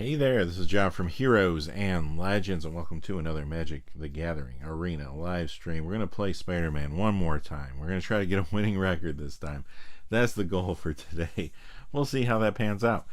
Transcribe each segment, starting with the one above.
Hey there, this is John from Heroes and Legends, and welcome to another Magic the Gathering Arena live stream. We're going to play Spider-Man one more time. We're going to try to get a winning record this time. That's the goal for today. We'll see how that pans out.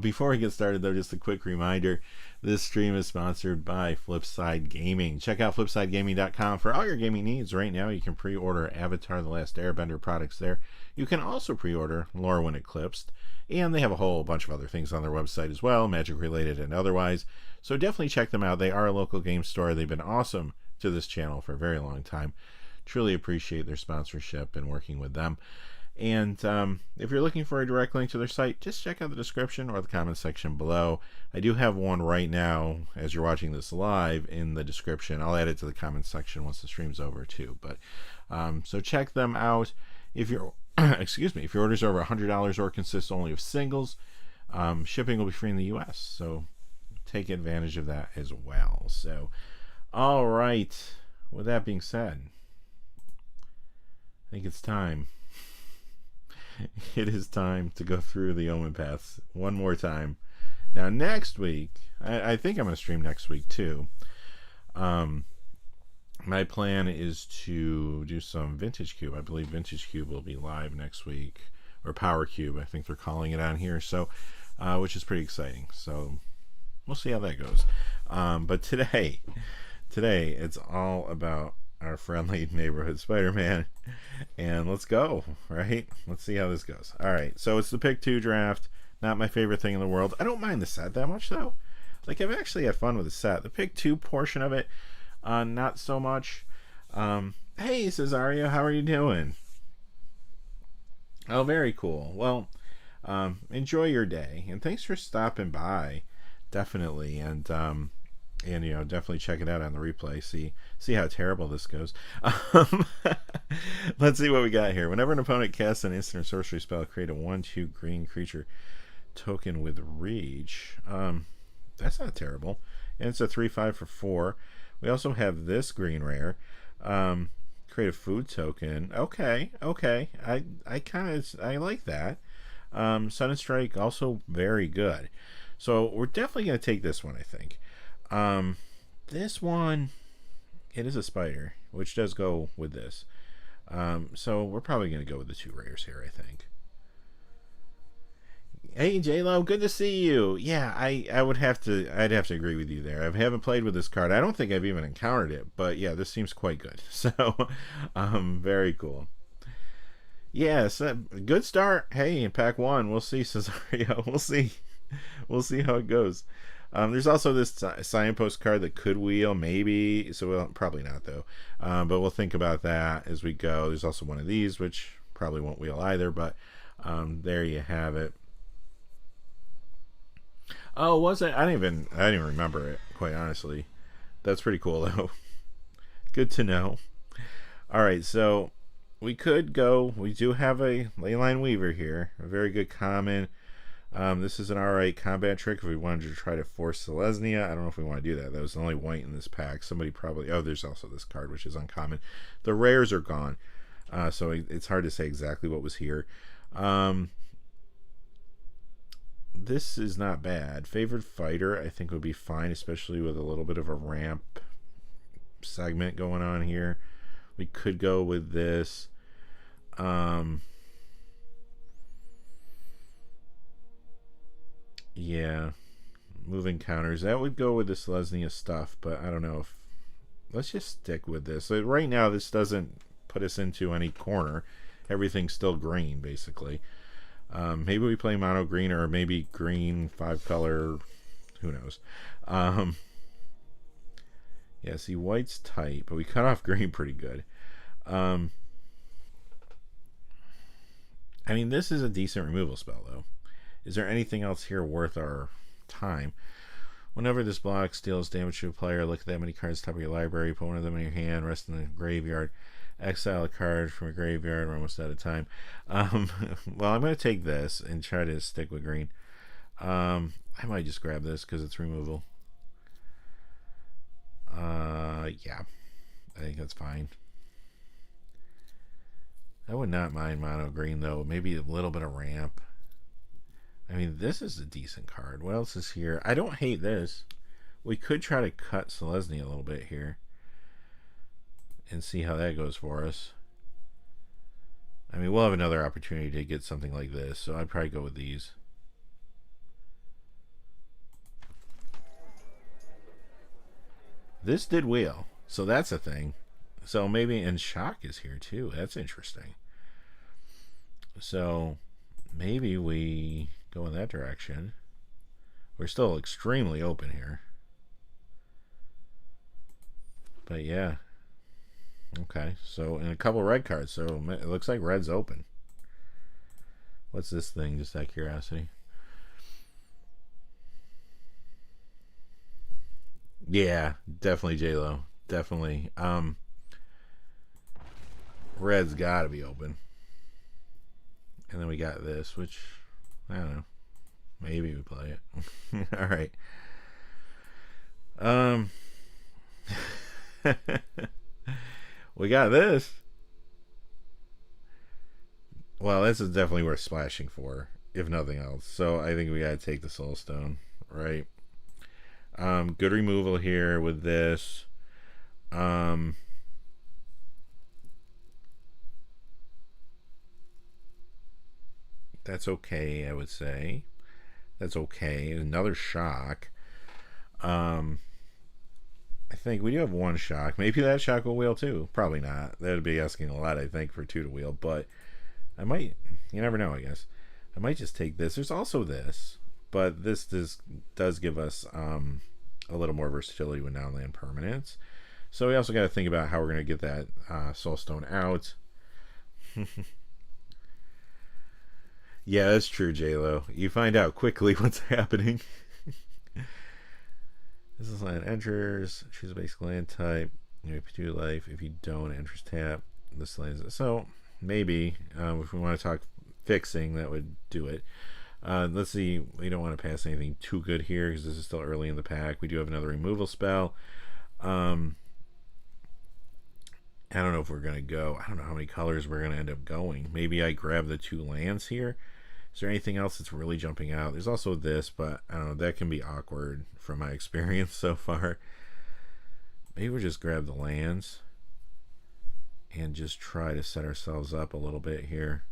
Before we get started, though, just a quick reminder. This stream is sponsored by Flipside Gaming. Check out flipsidegaming.com for all your gaming needs. Right now, you can pre-order Avatar The Last Airbender products there. You can also pre-order Lorwyn Eclipsed. And they have a whole bunch of other things on their website as well, magic related and otherwise. So definitely check them out. They are a local game store. They've been awesome to this channel for a very long time. Truly appreciate their sponsorship and working with them. And if you're looking for a direct link to their site, just check out the description or the comment section below. I do have one right now as you're watching this live in the description. I'll add it to the comment section once the stream's over too. But so check them out. If you're excuse me, if your order's over $100 or consists only of singles, shipping will be free in the US. So take advantage of that as well. So, all right. With that being said, I think it's time. It is time to go through the Omenpaths one more time. Now, next week, I think I'm going to stream next week too. My plan is to do some Vintage Cube. I believe Vintage Cube will be live next week, or Power Cube, I think they're calling it on here. So, which is pretty exciting. So, we'll see how that goes. But today, it's all about our friendly neighborhood Spider-Man, and let's go. Right? Let's see how this goes. All right. So it's the pick 2 draft. Not my favorite thing in the world. I don't mind the set that much though. Like, I've actually had fun with the set. The pick 2 portion of it. Not so much. Hey, Cesareo, how are you doing? Oh, very cool. Well, enjoy your day, and thanks for stopping by. Definitely, and you know, definitely check it out on the replay. See how terrible this goes. Let's see what we got here. Whenever an opponent casts an instant or sorcery spell, create a 1/2 green creature token with reach. That's not terrible, and it's a 3/5 for 4. We also have this green rare. Create a food token. Okay. I like that. Sudden Strike, also very good. So we're definitely going to take this one, I think. This one, it is a spider, which does go with this. So we're probably going to go with the 2 rares here, I think. Hey J-Lo, good to see you. Yeah, I'd have to agree with you there. I haven't played with this card. I don't think I've even encountered it, but yeah, this seems quite good. So, very cool. Yes, good start. Hey, in pack 1, we'll see, Cesario. We'll see how it goes. There's also this signpost card that could wheel, maybe. So, well, probably not though. But we'll think about that as we go. There's also one of these, which probably won't wheel either. But there you have it. Oh, was it? I didn't even remember it, quite honestly. That's pretty cool though. Good to know. All right, so we could go. We do have a Leyline Weaver here, a very good common. This is an alright combat trick if we wanted to try to force Selesnya. I don't know if we want to do that. That was the only white in this pack. Somebody probably... Oh, there's also this card, which is uncommon. The rares are gone, so it's hard to say exactly what was here. This is not bad. Favored Fighter, I think, would be fine, especially with a little bit of a ramp segment going on here. We could go with this. Yeah. Moving counters. That would go with the Selesnya stuff, but I don't know if... Let's just stick with this. So right now, this doesn't put us into any corner. Everything's still green, basically. Maybe we play mono green, or maybe green 5-color. Who knows? Yeah, see, white's tight, but we cut off green pretty good. I mean, this is a decent removal spell, though. Is there anything else here worth our time? Whenever this block deals damage to a player, look at that many cards top of your library, put one of them in your hand, rest in the graveyard. Exile a card from a graveyard. We're almost out of time. Well, I'm going to take this and try to stick with green. I might just grab this because it's removal. Yeah, I think that's fine. I would not mind mono green though. Maybe a little bit of ramp. I mean, this is a decent card. What else is here? I don't hate this. We could try to cut Selesny a little bit here and see how that goes for us. I mean, we'll have another opportunity to get something like this, so I'd probably go with these. This did wheel, so that's a thing. So maybe, and Shock is here too. That's interesting. So maybe we go in that direction. We're still extremely open here. But yeah. Okay, so and a couple red cards, so it looks like red's open. What's this thing? Just out of curiosity. Yeah, definitely J-Lo. Definitely. Red's gotta be open. And then we got this, which I don't know. Maybe we play it. Alright. We got this. Well, this is definitely worth splashing for, if nothing else. So I think we gotta take the Soul Stone, right? Good removal here with this. That's okay, I would say. That's okay. Another Shock. I think we do have one Shock. Maybe that Shock will wheel too. Probably not. That would be asking a lot, I think, for two to wheel. But I might. You never know, I guess. I might just take this. There's also this. But this does give us a little more versatility with non-land permanents. So we also got to think about how we're going to get that Soul Stone out. Yeah, that's true, J-Lo. You find out quickly what's happening. This is land enters. Choose a basic land type. You pay 2 life. If you don't, enters tap. This land. So maybe if we want to talk fixing, that would do it. Let's see. We don't want to pass anything too good here because this is still early in the pack. We do have another removal spell. I don't know if we're going to go. I don't know how many colors we're going to end up going. Maybe I grab the 2 lands here. Is there anything else that's really jumping out? There's also this, but I don't know. That can be awkward from my experience so far. Maybe we'll just grab the lands and just try to set ourselves up a little bit here.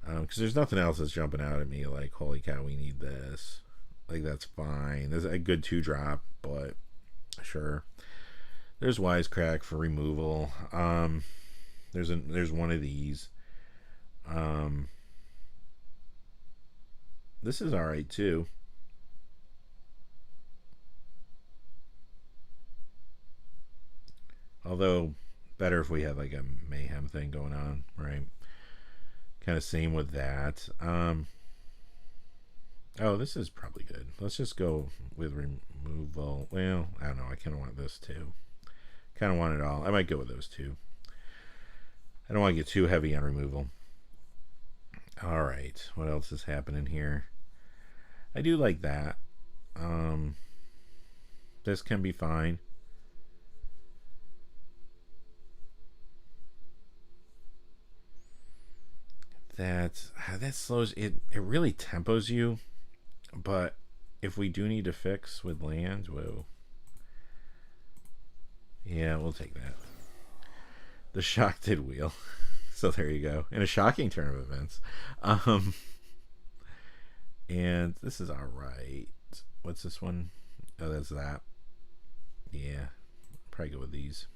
Because there's nothing else that's jumping out at me like, holy cow, we need this. Like, that's fine. There's a good 2-drop, but sure. There's Wisecrack for removal. There's one of these. This is alright too. Although better if we had like a mayhem thing going on, right? Kind of same with that. Oh, this is probably good. Let's just go with removal. Well, I don't know. I kind of want this too. Kind of want it all. I might go with those two. I don't want to get too heavy on removal. All right. What else is happening here? I do like that. This can be fine. That slows it. It really tempos you. But if we do need to fix with lands, whoa. Yeah, we'll take that. The Shock did wheel. So there you go. In a shocking turn of events. And this is alright. What's this one? Oh, that's that. Yeah. Probably go with these.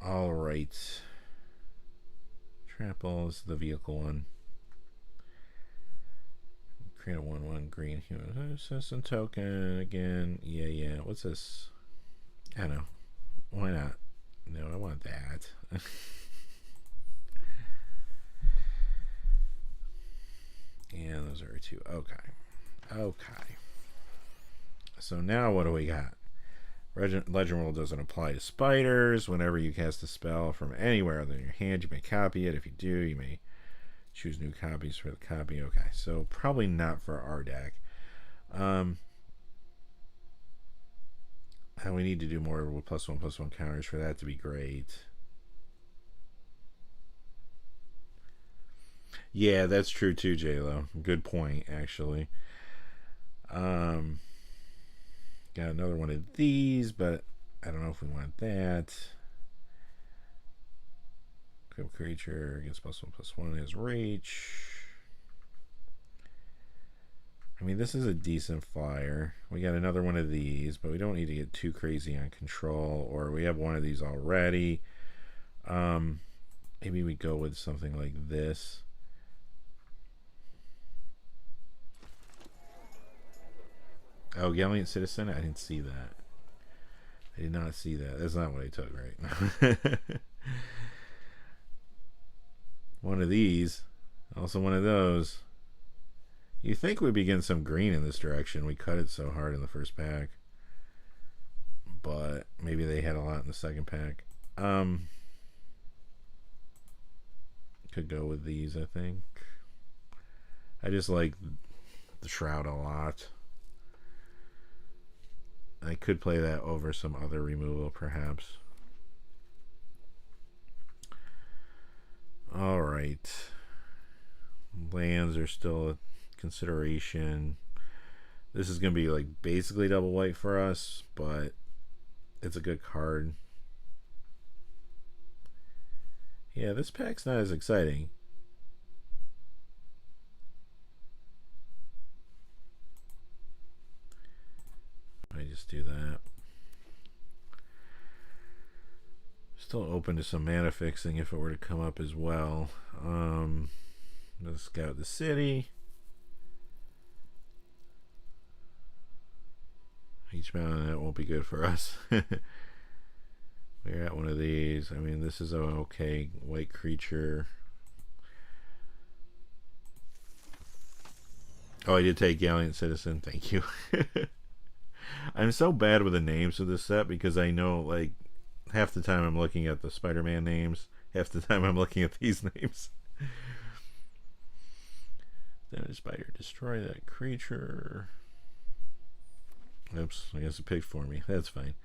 Alright. Trample is the vehicle one. Create a 1/1 green human assassin token again. Yeah. What's this? I don't know. Why not? No, I want that. And those are 2. Okay. So now what do we got? Legend Rule doesn't apply to spiders. Whenever you cast a spell from anywhere other than your hand, you may copy it. If you do, you may choose new copies for the copy. Okay, so probably not for our deck. And we need to do more with +1/+1 counters for that to be great. Yeah, that's true too, J-Lo. Good point, actually. Um, got another one of these, but I don't know if we want that. Equip creature gets +1/+1 has reach. I mean, this is a decent flyer. We got another one of these, but we don't need to get too crazy on control, or we have one of these already. Maybe we go with something like this. Oh, Gallant Citizen? I didn't see that. I did not see that. That's not what I took, right? One of these. Also one of those. You think we'd be getting some green in this direction. We cut it so hard in the first pack. But maybe they had a lot in the second pack. Could go with these, I think. I just like the Shroud a lot. I could play that over some other removal, perhaps. Alright. Lands are still a consideration. This is going to be like basically double white for us, but it's a good card. Yeah, this pack's not as exciting. I just do that. Still open to some mana fixing if it were to come up as well. Let's scout the city. Each mountain, that won't be good for us. We're at one of these. I mean, this is an okay white creature. Oh, I did take Gallant Citizen. Thank you. I'm so bad with the names of this set because I know, like, half the time I'm looking at the Spider-Man names. Half the time I'm looking at these names. Then a spider. Destroy that creature. Oops, I guess it picked for me. That's fine.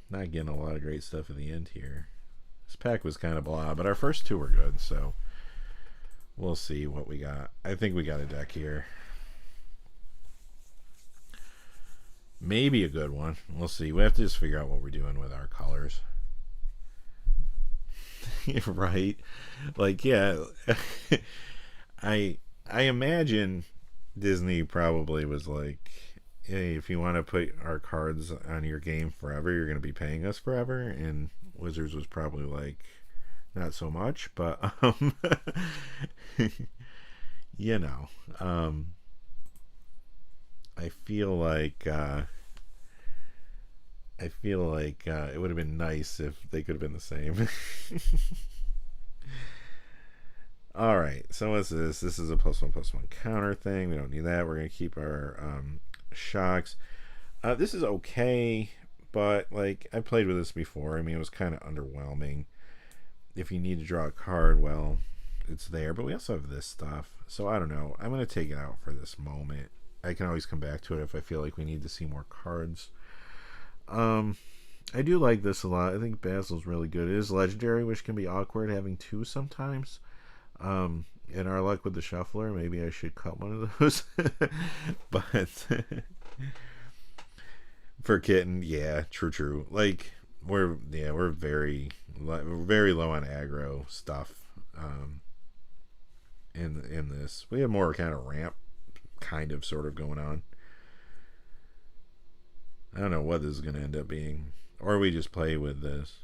Not getting a lot of great stuff at the end here. This pack was kind of blah, but our first two were good, so we'll see what we got. I think we got a deck here. Maybe a good one. We'll see. We have to just figure out what we're doing with our colors. Right? Like, yeah. I imagine Disney probably was like, hey, if you want to put our cards on your game forever, you're going to be paying us forever. And Wizards was probably like, not so much, but you know, I feel like it would have been nice if they could have been the same. All right, so what's this? This is a +1/+1 counter thing. We don't need that. We're gonna keep our shocks. This is okay, but like I played with this before. I mean, it was kind of underwhelming. If you need to draw a card, well, it's there. But we also have this stuff, so I don't know. I'm gonna take it out for this moment. I can always come back to it if I feel like we need to see more cards. I do like this a lot. I think Basil's really good. It is legendary, which can be awkward having two sometimes. In our luck with the shuffler, maybe I should cut one of those. But for Kitten, yeah, true. Like we're very low on aggro stuff. In this, we have more kind of ramp, kind of sort of going on. I don't know what this is going to end up being, or we just play with this.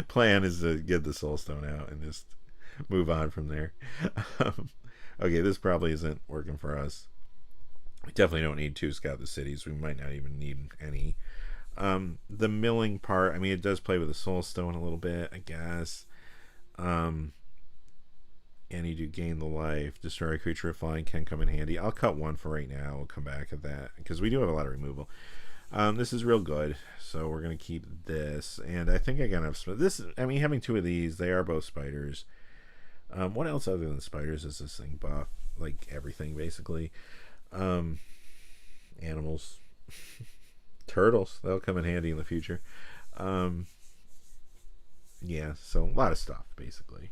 Plan is to get the Soulstone out and just move on from there. Okay, this probably isn't working for us. We definitely don't need to scout the cities. We might not even need any. The milling part, I mean, it does play with the Soulstone a little bit, I guess. And you do gain the life. Destroy a creature with flying can come in handy. I'll cut one for right now. We'll come back at that because we do have a lot of removal. This is real good, so we're going to keep this. And I think I got enough. This, I mean, having two of these, they are both spiders. What else other than spiders is this thing buff? Like everything, basically. Animals. Turtles. That'll come in handy in the future. Yeah, so a lot of stuff, basically.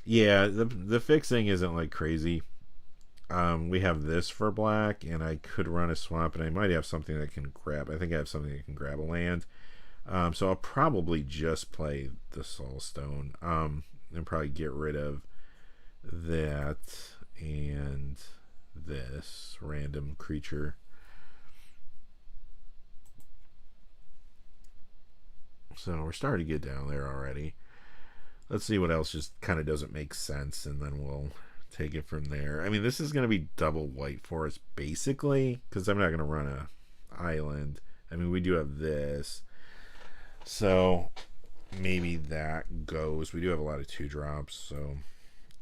Yeah, the fixing isn't like crazy. We have this for black, and I could run a swamp, and I might have something that can grab. I think I have something that can grab a land. So I'll probably just play the Soulstone, and probably get rid of that and this random creature. So we're starting to get down there already. Let's see what else just kind of doesn't make sense, and then we'll take it from there. I mean, this is going to be double white for us, basically, because I'm not going to run a island. I mean, we do have this. So maybe that goes. We do have a lot of 2-drops, so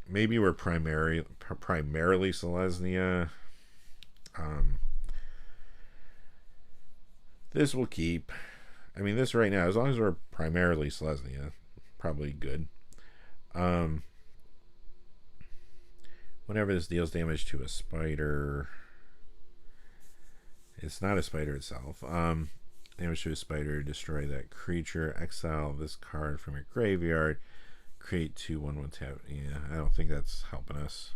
maybe we're primarily Selesnya. This will keep. I mean, this right now, as long as we're primarily Selesnya, probably good. Whenever this deals damage to a spider, it's not a spider itself. Damage to a spider, destroy that creature, exile this card from your graveyard, create 2/1/1 tap. Yeah, I don't think that's helping us.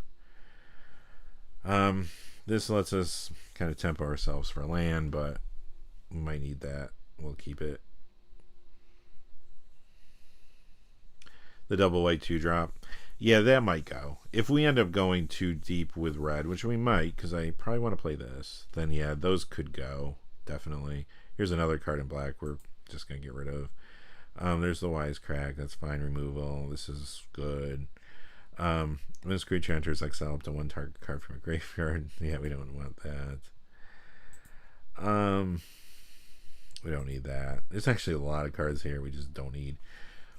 This lets us kind of tempo ourselves for land, but we might need that. We'll keep it. The double white 2-drop. Yeah, that might go. If we end up going too deep with red, which we might, because I probably want to play this, then yeah, those could go. Definitely. Here's another card in black we're just going to get rid of. There's the Wisecrack. That's fine removal. This is good. When this creature enters, exile up to 1 target card from a graveyard. Yeah, we don't want that. We don't need that. There's actually a lot of cards here we just don't need.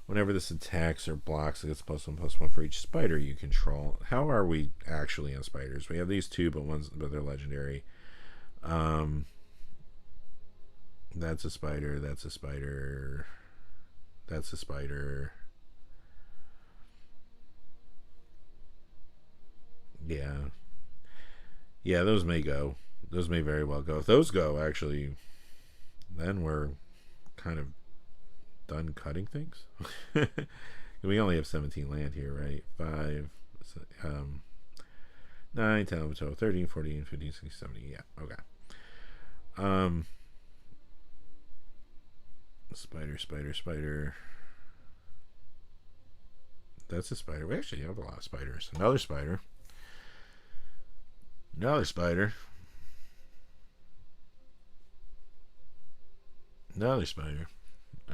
Whenever this attacks or blocks, it gets +1/+1 for each spider you control. How are we actually on spiders? We have these 2, but they're legendary. That's a spider. That's a spider. That's a spider. Yeah. Yeah, those may go. Those may very well go. If those go, actually, then we're kind of done cutting things. We only have 17 land here, right? 5, 9, 10, 11, 12, 13, 14, 15, 16, 17. Yeah, okay. Spider. That's a spider. We actually have a lot of spiders. Another spider. Another spider. Another spider.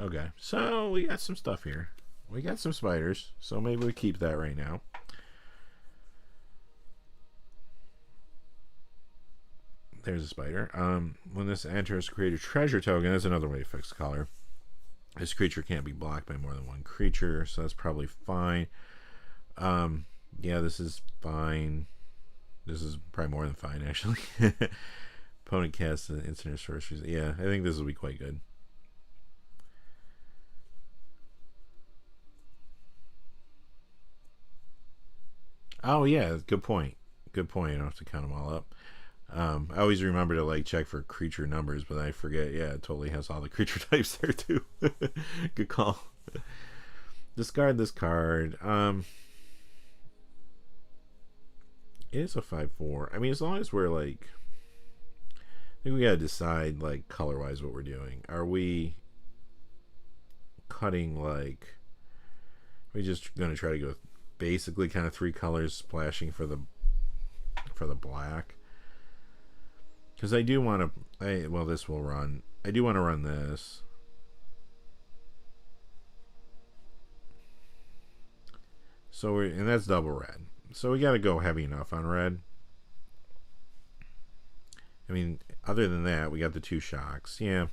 Okay, so we got some stuff here. We got some spiders, so maybe we keep that right now. There's a spider. When this enters, create a treasure token. That's another way to fix color. This creature can't be blocked by more than 1 creature, so that's probably fine. Yeah, this is fine. This is probably more than fine, actually. Opponent casts an instant or sorcery. Yeah, I think this will be quite good. Oh yeah, good point. Good point. I don't have to count them all up. I always remember to check for creature numbers, but I forget. Yeah, it totally has all the creature types there too. Good call. Discard this card. It is a 5/4. I mean, as long as we're I think we gotta decide color wise what we're doing. Are we cutting we just gonna try to go basically kind of 3 colors splashing for the black? Because I do want to. Well, this will run. I do want to run this. So and that's double red. So we got to go heavy enough on red. I mean, other than that, we got the 2 shocks. Yeah.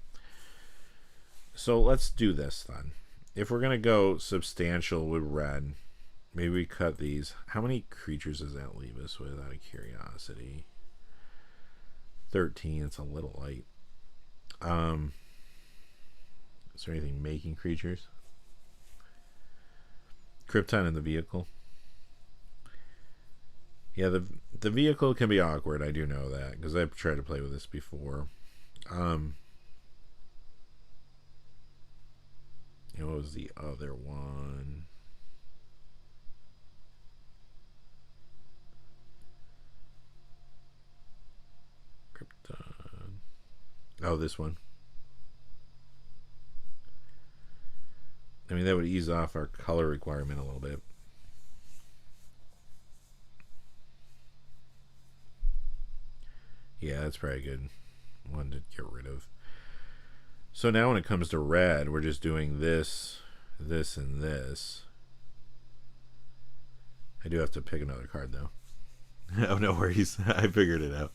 So let's do this then. If we're gonna go substantial with red, maybe we cut these. How many creatures does that leave us with, out of curiosity? 13. It's a little light. Is there anything making creatures? Krypton in the vehicle. Yeah, the vehicle can be awkward. I do know that because I've tried to play with this before. What was the other one? Krypton. Oh, this one. I mean, that would ease off our color requirement a little bit. Yeah, that's probably a good one to get rid of. So now when it comes to red, we're just doing this, this, and this. I do have to pick another card, though. Oh, no worries. I figured it out.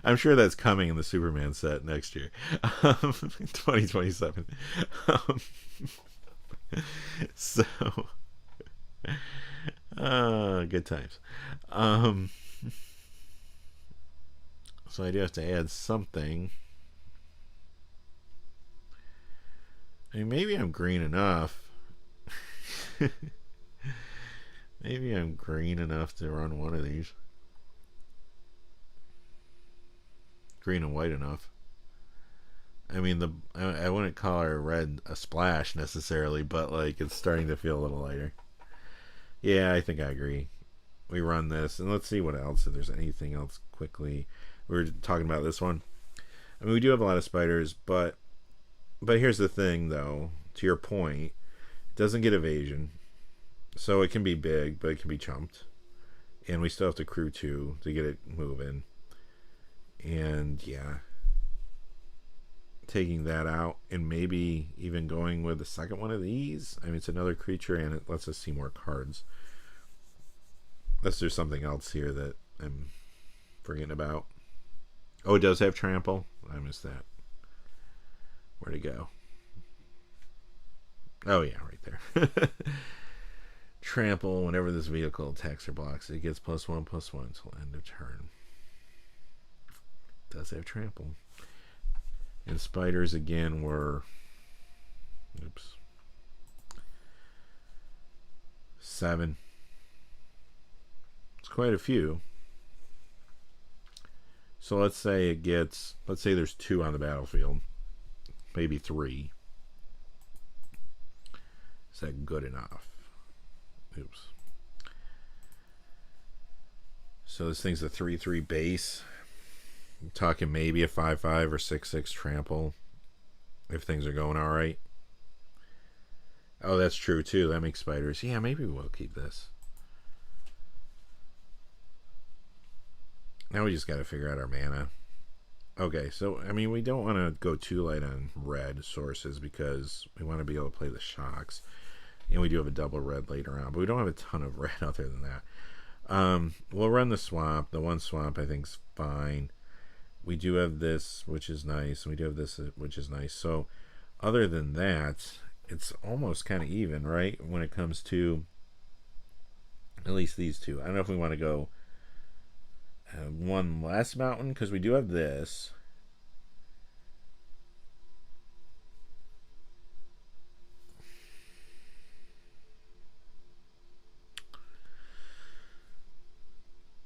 I'm sure that's coming in the Superman set next year. 2027. So, good times. So I do have to add something. I mean, maybe I'm green enough. Maybe I'm green enough to run one of these. Green and white enough. I mean, I wouldn't call our red a splash necessarily, but like it's starting to feel a little lighter. Yeah, I think I agree. We run this, and let's see what else, if there's anything else quickly. We were talking about this one. I mean, we do have a lot of spiders, but here's the thing, though. To your point, it doesn't get evasion. So it can be big, but it can be chumped. And we still have to crew 2 to get it moving. And, yeah. Taking that out and maybe even going with the second one of these. I mean, it's another creature, and it lets us see more cards. Unless there's something else here that I'm forgetting about. Oh, it does have trample. I missed that. Where'd it go? Oh, yeah, right there. Trample. Whenever this vehicle attacks or blocks, it gets +1/+1 until end of turn. It does have trample. And spiders, again, were... Oops. 7. It's quite a few. So let's say it gets... Let's say there's 2 on the battlefield. Maybe 3. Is that good enough? Oops. So this thing's a 3/3 base. I'm talking maybe a 5/5 or 6/6 trample if things are going all right. Oh, that's true too. That makes spiders. Yeah, maybe we'll keep this. Now we just got to figure out our mana. Okay, so I mean, we don't want to go too light on red sources because we want to be able to play the shocks. And we do have a double red later on, but we don't have a ton of red other than that. We'll run the swamp. The one swamp I think's fine. We do have this, which is nice. We do have this, which is nice. So other than that, it's almost kind of even, right? When it comes to at least these two. I don't know if we want to go one less mountain because we do have this.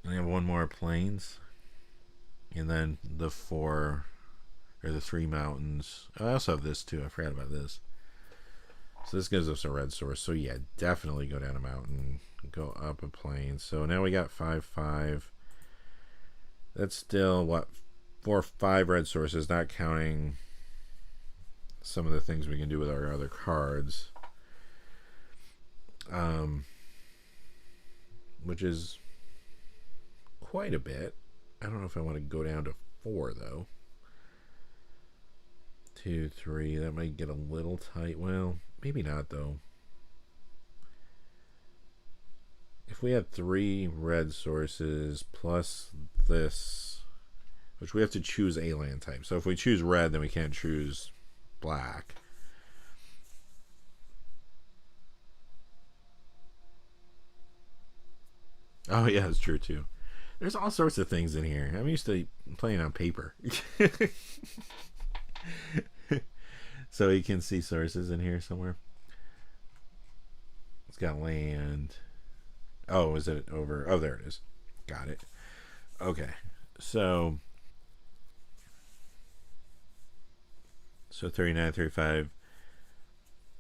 I have one more plains, and then the 4 or the 3 mountains. Oh, I also have this too. I forgot about this. So this gives us a red source. So yeah, definitely go down a mountain, go up a plain. So now we got 5/5. That's still what, 4 or 5 red sources, not counting some of the things we can do with our other cards. Which is quite a bit. I don't know if I want to go down to 4 though. 2, 3. That might get a little tight. Well, maybe not though. If we had 3 red sources plus this, which we have to choose a land type. So if we choose red, then we can't choose black. Oh yeah, it's true too. There's all sorts of things in here. I'm used to playing on paper. So you can see sources in here somewhere. It's got land. Oh, is it over? Oh, there it is. Got it. Okay. So So 39, 35.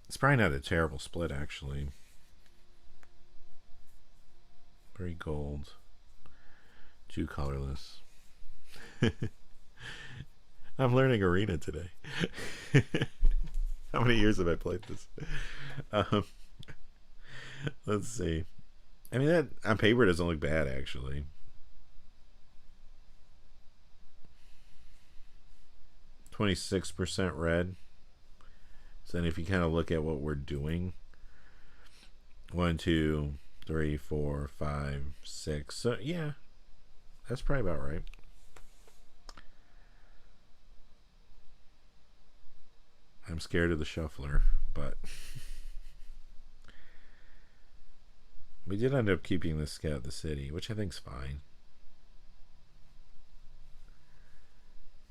It's probably not a terrible split, actually. Very gold. 2 colorless. I'm learning Arena today. How many years have I played this? Let's see. I mean, that on paper doesn't look bad, actually. 26% red. So then if you kind of look at what we're doing, 1, 2, 3, 4, 5, 6. So yeah, that's probably about right. I'm scared of the shuffler, but we did end up keeping the Scout the City, which I think's fine.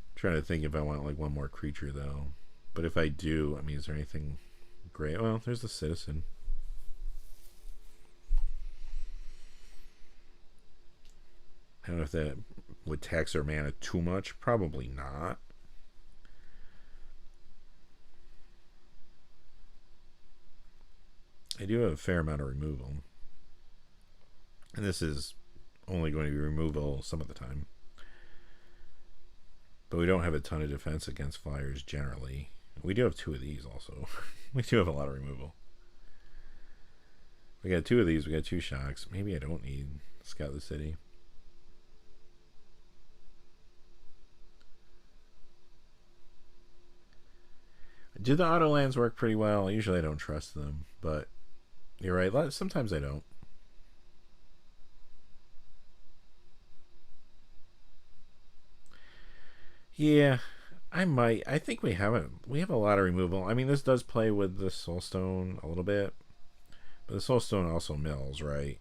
I'm trying to think if I want like one more creature though. But if I do, I mean, is there anything great? Well, there's the Citizen. I don't know if that would tax our mana too much. Probably not. I do have a fair amount of removal. And this is only going to be removal some of the time. But we don't have a ton of defense against flyers generally. We do have 2 of these also. We do have a lot of removal. We got 2 of these. We got 2 shocks. Maybe I don't need Scout the City. Do the auto lands work pretty well? Usually I don't trust them, but you're right. Sometimes I don't. Yeah, I might. I think we have a lot of removal. I mean, this does play with the Soulstone a little bit, but the Soulstone also mills, right?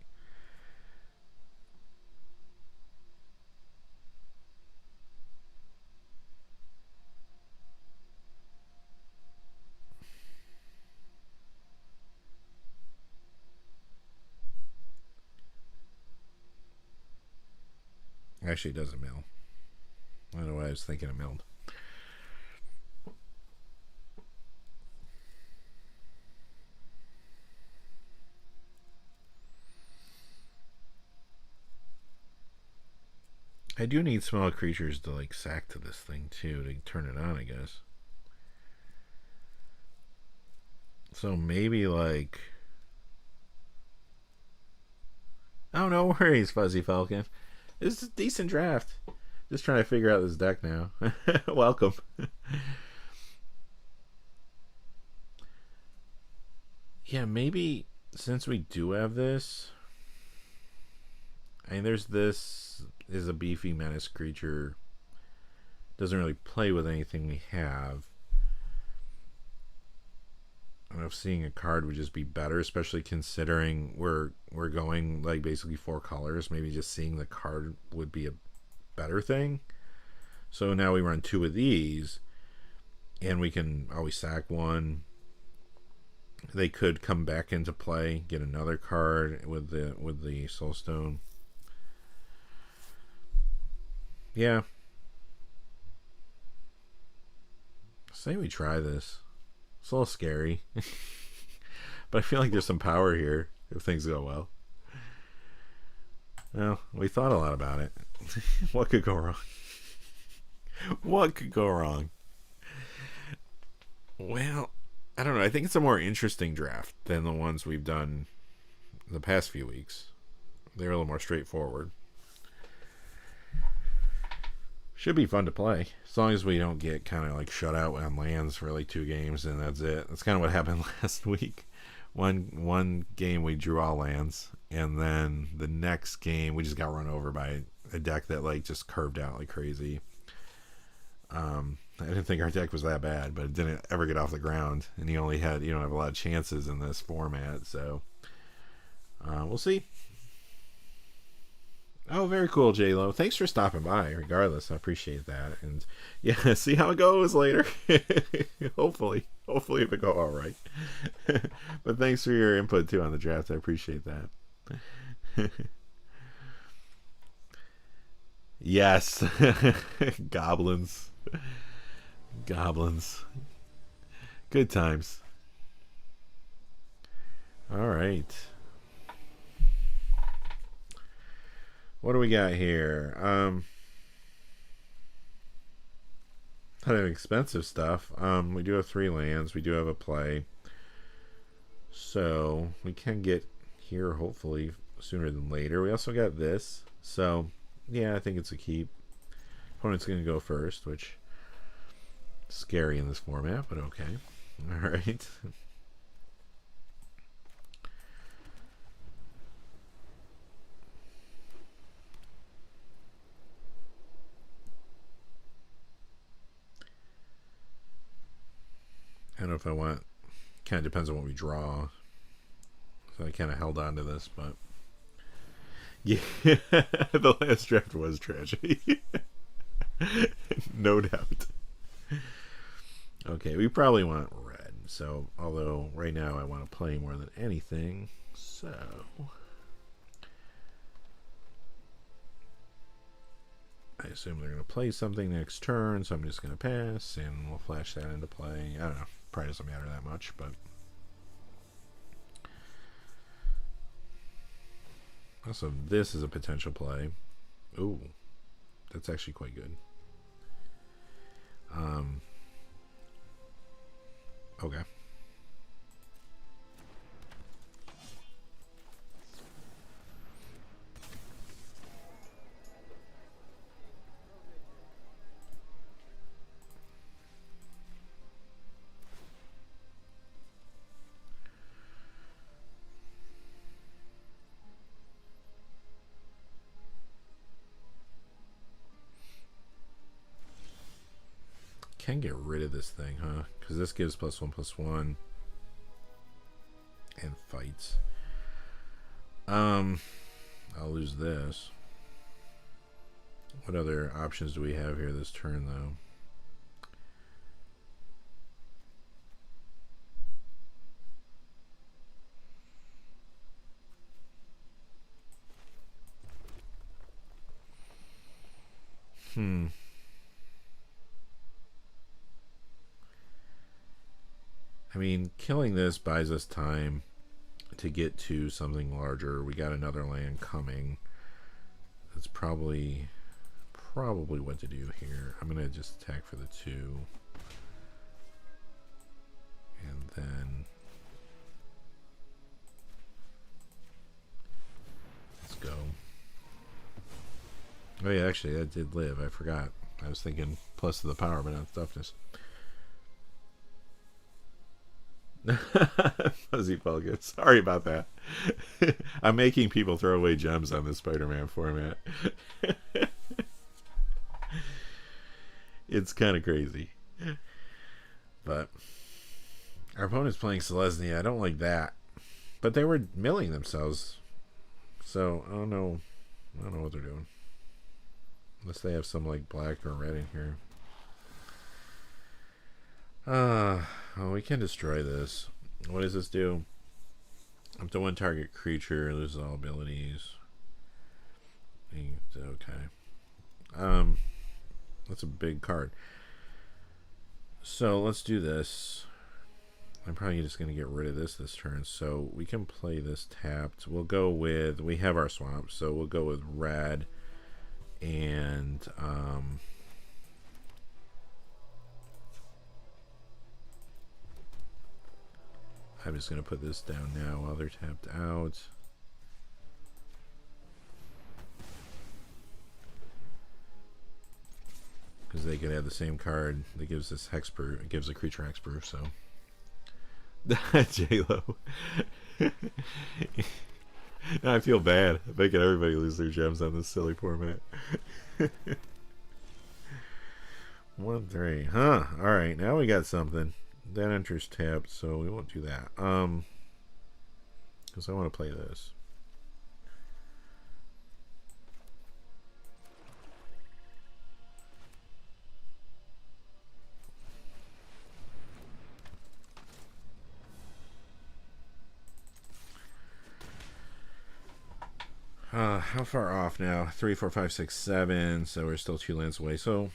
Actually, it doesn't mill. I don't know why I was thinking it milled. I do need small creatures to like sack to this thing too to turn it on, I guess. So maybe like, oh, no worries, Fuzzy Falcon. This is a decent draft. Just trying to figure out this deck now. Welcome. Yeah, maybe since we do have this, I mean, there's this is a beefy menace creature. Doesn't really play with anything we have. I don't know if seeing a card would just be better, especially considering we're going like basically 4 colors. Maybe just seeing the card would be a better thing. So now we run 2 of these, and we can always sack 1. They could come back into play, get another card with the Soulstone. Yeah. Say we try this. It's a little scary. But I feel like there's some power here if things go well. Well, we thought a lot about it. What could go wrong? What could go wrong? Well, I don't know. I think it's a more interesting draft than the ones we've done the past few weeks. They're a little more straightforward. Should be fun to play, as long as we don't get kind of like shut out on lands for like 2 games and that's it. That's kind of what happened last week. One game we drew all lands, and then the next game we just got run over by a deck that like just curved out like crazy. I didn't think our deck was that bad, but it didn't ever get off the ground, and you don't have a lot of chances in this format, so we'll see. Oh, very cool, J-Lo. Thanks for stopping by, regardless. I appreciate that. And yeah, see how it goes later. Hopefully it will go all right. But thanks for your input, too, on the draft. I appreciate that. Yes. Goblins. Goblins. Good times. All right. What do we got here? Kind of expensive stuff. We do have 3 lands. We do have a play. So we can get here hopefully sooner than later. We also got this. So yeah, I think it's a keep. Opponent's going to go first, which is scary in this format, but okay. All right. I don't know if I want, kind of depends on what we draw. So I kind of held on to this, but yeah, the last draft was tragedy. No doubt. Okay, we probably want red. So, although right now I want to play more than anything, so I assume they're going to play something next turn, so I'm just going to pass, and we'll flash that into play. I don't know. Probably doesn't matter that much, but also this is a potential play. Ooh, that's actually quite good. Okay. Can get rid of this thing, huh? Because this gives +1/+1 and fights. I'll lose this. What other options do we have here this turn, though? I mean, killing this buys us time to get to something larger. We got another land coming. That's probably what to do here. I'm going to just attack for the 2. And then let's go. Oh yeah, actually that did live. I forgot. I was thinking plus to the power, but not toughness. Fuzzy Pelgus. Sorry about that. I'm making people throw away gems on this Spider-Man format. It's kind of crazy. But our opponent's playing Selesnya. I don't like that. But they were milling themselves. So I don't know what they're doing. Unless they have some like black or red in here. Oh, we can destroy this. What does this do? Up to 1 target creature, loses all abilities. Okay. That's a big card. So let's do this. I'm probably just going to get rid of this turn. So we can play this tapped. We'll go with, we have our swamp, so we'll go with red and I'm just going to put this down now while they're tapped out. Because they could have the same card that gives this hexproof, it gives a creature hexproof, so. J-Lo. Now I feel bad making everybody lose their gems on this silly format. 1/3, huh? Alright, now we got something. That enters tapped, so we won't do that. Because I want to play this. How far off now? 3, 4, 5, 6, 7. So we're still 2 lands away. So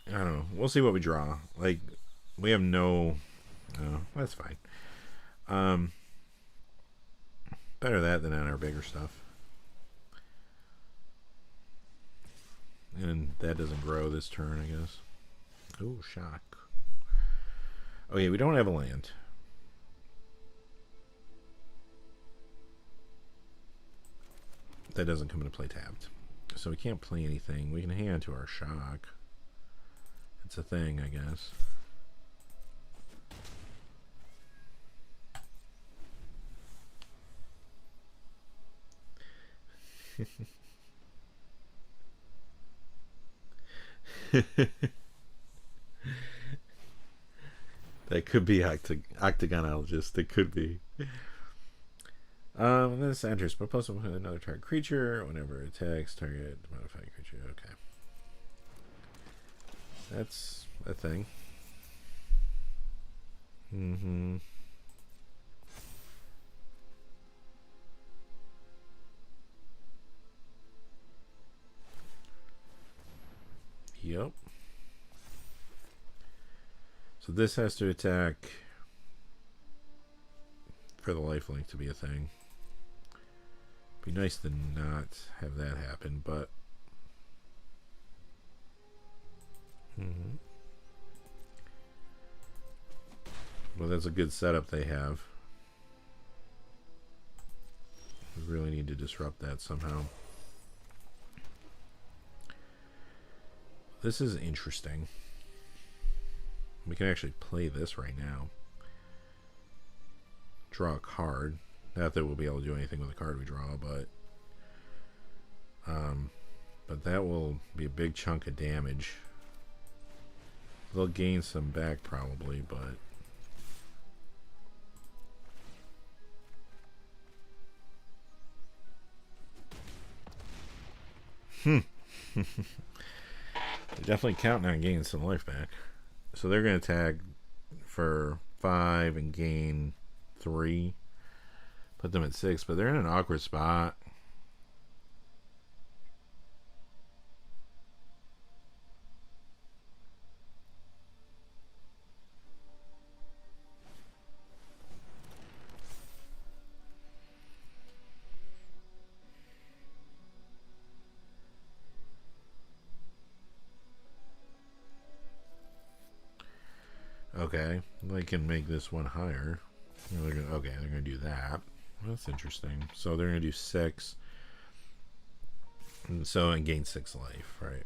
I don't know. We'll see what we draw. Like, we have no... Oh, that's fine. Better that than on our bigger stuff. And that doesn't grow this turn, I guess. Oh, shock. Oh, yeah, we don't have a land. That doesn't come into play tapped. So we can't play anything. We can hang on to our shock. It's a thing, I guess. That could be octagonologist. It could be. This enters proposal with another target creature. Whenever it attacks, target modified creature. Okay. That's a thing. Mm-hmm. Yep. So this has to attack for the lifelink to be a thing. Be nice to not have that happen, but well, that's a good setup they have. We really need to disrupt that somehow. This is interesting. We can actually play this right now. Draw a card. Not that we'll be able to do anything with the card we draw, but that will be a big chunk of damage. They'll gain some back probably, but they're definitely counting on gaining some life back. So they're going to attack for 5 and gain 3. Put them at 6, but they're in an awkward spot. Okay, they can make this one higher. They're gonna, okay, they're going to do that. That's interesting. So they're going to do 6. And so and gain 6 life, right?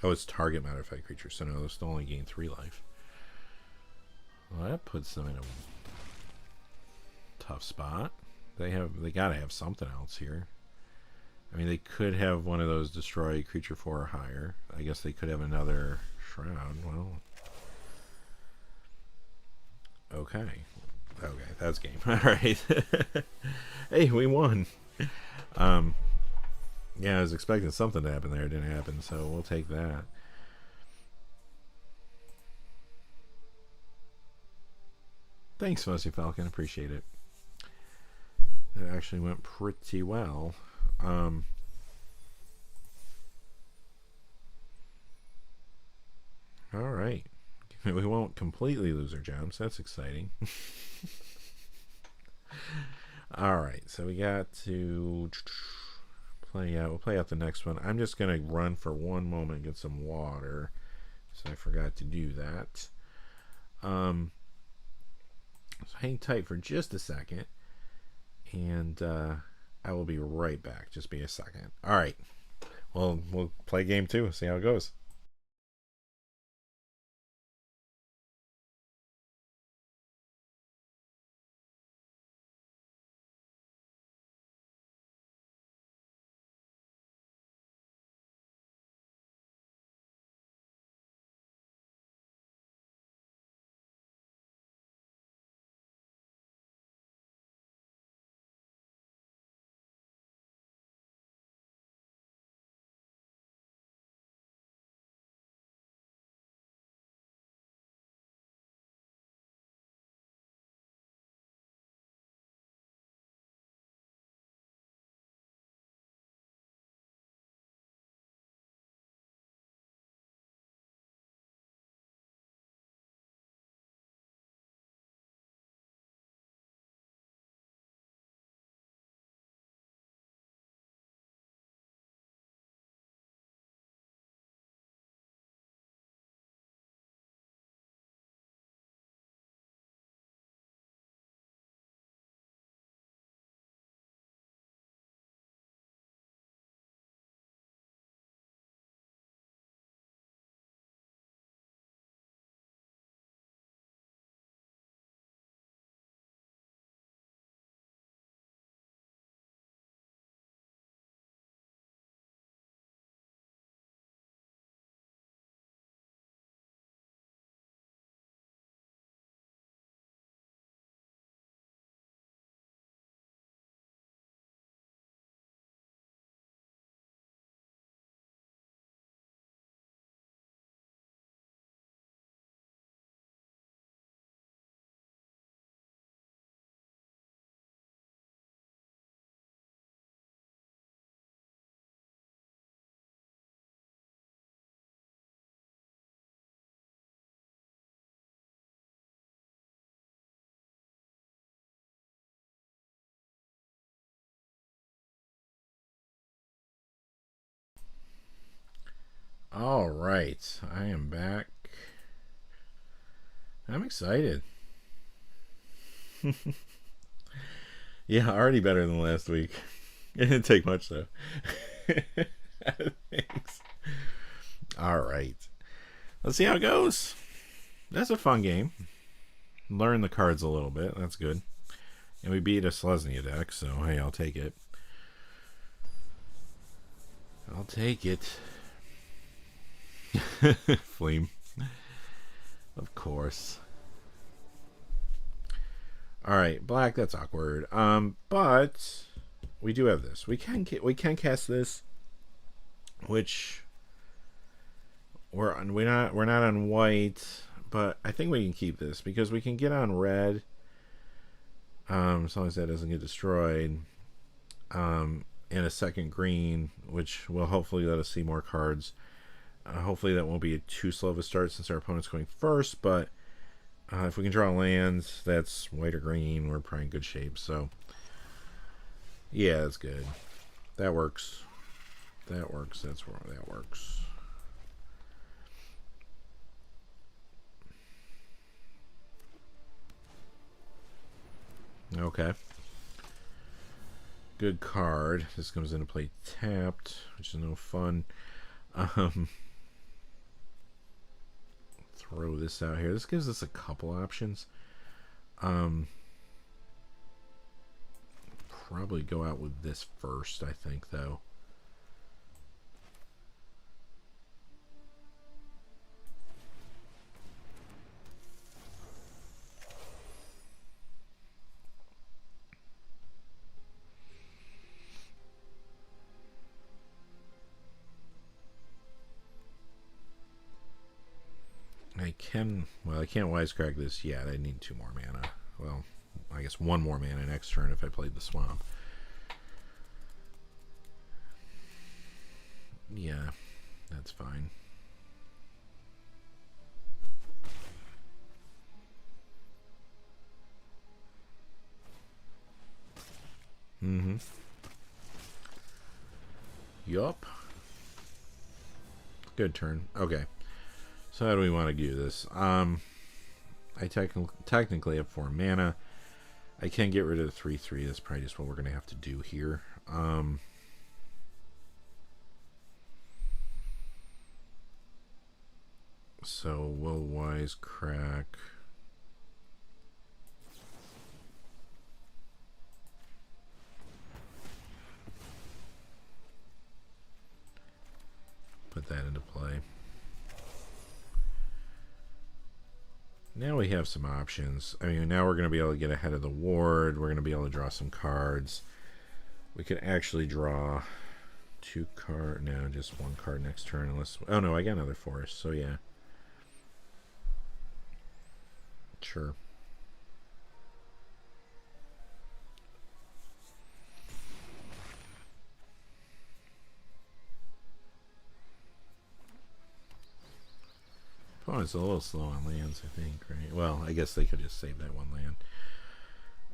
Oh, it's target modified creature, so no, they'll still only gain 3 life. Well, that puts them in a tough spot. They gotta have something else here. I mean, they could have one of those destroy creature 4 or higher. I guess they could have another shroud. Well, okay, that's game. All right. Hey, we won. Yeah, I was expecting something to happen there. It didn't happen, so we'll take that. Thanks, Fuzzy Falcon. Appreciate it. That actually went pretty well. All right. We won't completely lose our jobs. That's exciting. All right. So we got to play out. We'll play out the next one. I'm just going to run for one moment and get some water. So I forgot to do that. So hang tight for just a second. And I will be right back. Just be a second. All right. Well, we'll play game 2. See how it goes. All right, I am back. I'm excited. Yeah, already better than last week. It didn't take much though. Thanks. All right, let's see how it goes. That's a fun game. Learn the cards a little bit. That's good. And we beat a Selesnya deck, so hey, I'll take it. I'll take it. Fleam. Of course. Alright, black, that's awkward. But we do have this. We can cast this, which we're not on white, but I think we can keep this because we can get on red. As long as that doesn't get destroyed. And a second green, which will hopefully let us see more cards. Hopefully that won't be too slow of a start since our opponent's going first, but if we can draw lands, that's white or green, we're probably in good shape. So, yeah, that's good. That works. That works. That's where that works. Okay. Good card. This comes into play tapped, which is no fun. Throw this out here. This gives us a couple options. Probably go out with this first, I think, though. I can't wisecrack this yet. I need 2 more mana. Well, I guess 1 more mana next turn if I played the swamp. Yeah, that's fine. Yup. Good turn. Okay. So how do we want to do this? I technically have 4 mana. I can get rid of the 3/3. That's probably just what we're going to have to do here. So we'll wisecrack. Put that into play. Now we have some options. I mean, now we're going to be able to get ahead of the ward. We're going to be able to draw some cards. We could actually draw 2 cards. No, just 1 card next turn. Unless, oh no, I got another forest. So yeah, sure. Oh, it's a little slow on lands, I think, right? Well, I guess they could just save that 1 land.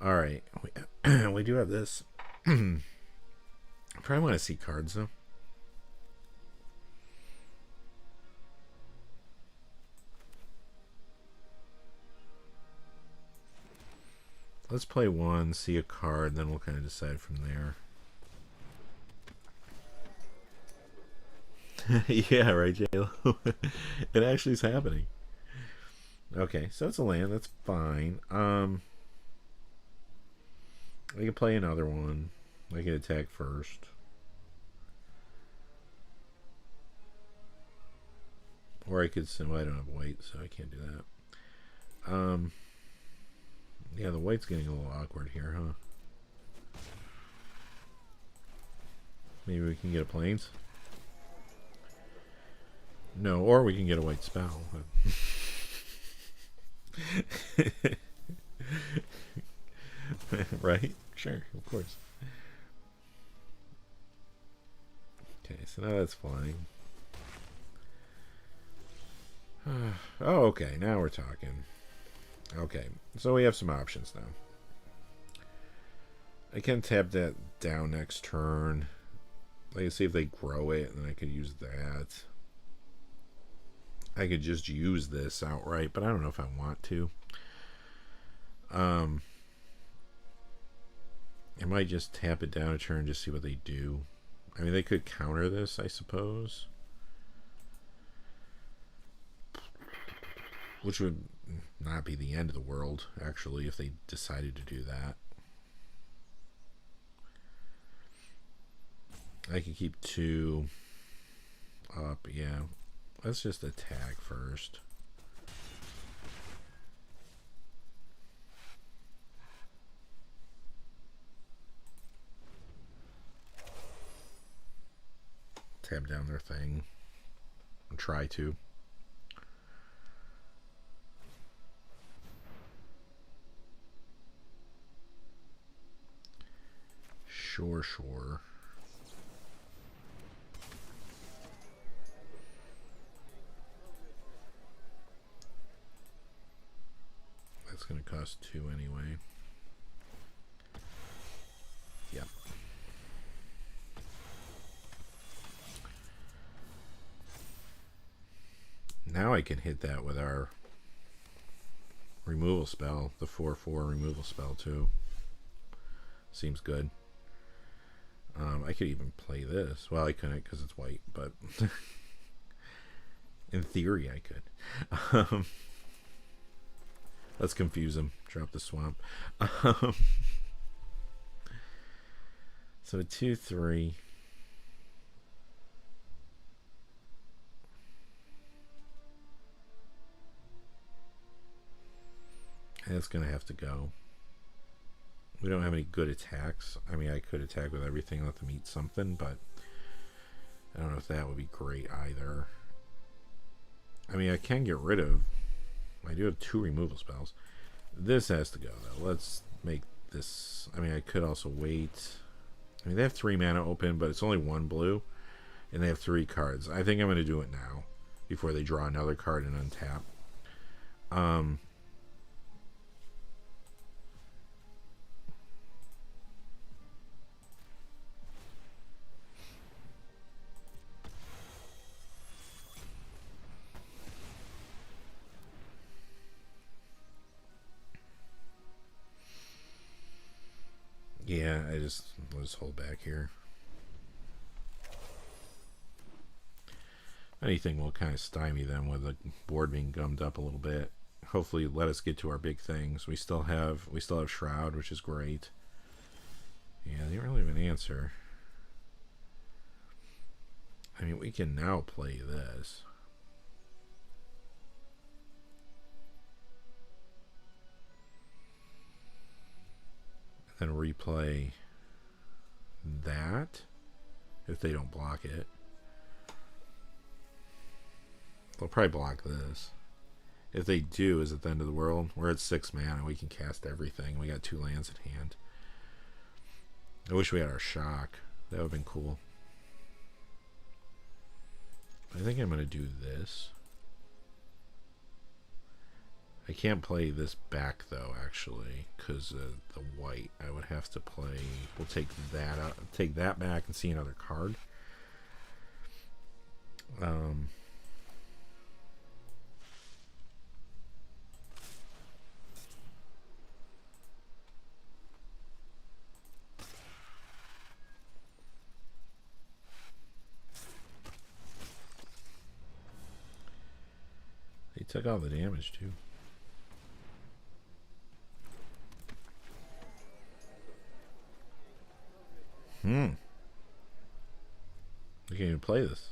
Alright, we do have this. I probably want to see cards, though. Let's play 1, see a card, then we'll kind of decide from there. Yeah, right, J-Lo. It actually is happening. Okay, so it's a land. That's fine. I can play another one. I can attack first. Or I could send. Well, I don't have white, so I can't do that. Yeah, the white's getting a little awkward here, huh? Maybe we can get a plains. No, or we can get a white spell. Right? Sure, of course. Okay, so now that's flying. Oh, okay, now we're talking. Okay, so we have some options now. I can tap that down next turn. Like, see if they grow it, and then I could use that. I could just use this outright, but I don't know if I want to. I might just tap it down a turn, just see what they do. I mean, they could counter this, I suppose. Which would not be the end of the world, actually, if they decided to do that. I can keep 2 up, yeah. Let's just attack first. Tab down their thing. And try to. Sure. That's going to cost 2 anyway. Yep. Now I can hit that with our removal spell, the 4/4 removal spell too. Seems good. I could even play this. Well, I couldn't because it's white, but in theory I could. Let's confuse him. Drop the swamp. So 2/3. That's going to have to go. We don't have any good attacks. I mean, I could attack with everything, let them eat something, but I don't know if that would be great either. I mean, I can get rid of... I do have 2 removal spells. This has to go, though. Let's make this... I mean, I could also wait. I mean, they have 3 mana open, but it's only 1 blue, and they have 3 cards. I think I'm going to do it now, before they draw another card and untap. Yeah, let's hold back here. Anything will kind of stymie them with the board being gummed up a little bit. Hopefully let us get to our big things. We still have Shroud, which is great. Yeah, they don't really have an answer. I mean, we can now play this. Then replay that if they don't block it. They'll probably block this. If they do, is it the end of the world? We're at 6 mana. We can cast everything. We got 2 lands at hand. I wish we had our shock. That would have been cool. I think I'm going to do this. I can't play this back though, actually, because the white. I would have to play. We'll take that out, take that back, and see another card. They took all the damage too. I can't even play this.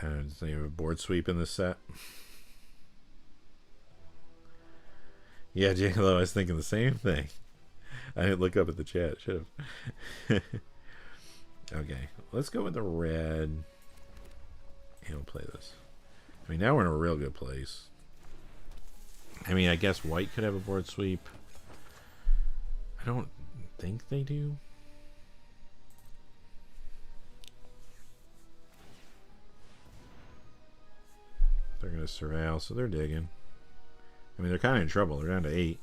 Does they have a board sweep in this set? Yeah, J-Lo, I was thinking the same thing. I didn't look up at the chat. Should have. Okay, let's go with the red. And we'll play this. I mean, now we're in a real good place. I mean, I guess white could have a board sweep. I don't think they do. They're going to surveil, so they're digging. I mean, they're kind of in trouble. They're down to 8.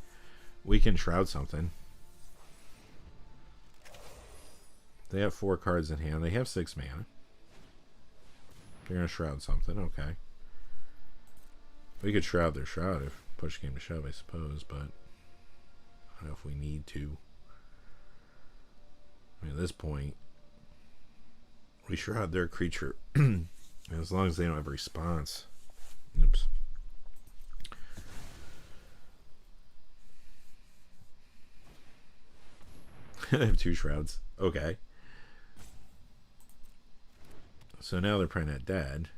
We can shroud something. They have 4 cards in hand. They have 6 mana. They're going to shroud something. Okay. We could shroud their shroud if push came to shove, I suppose, but I don't know if we need to. I mean, at this point, we shroud their creature. As long as they don't have a response. Oops. I have 2 shrouds. Okay. So now they're probably not dead.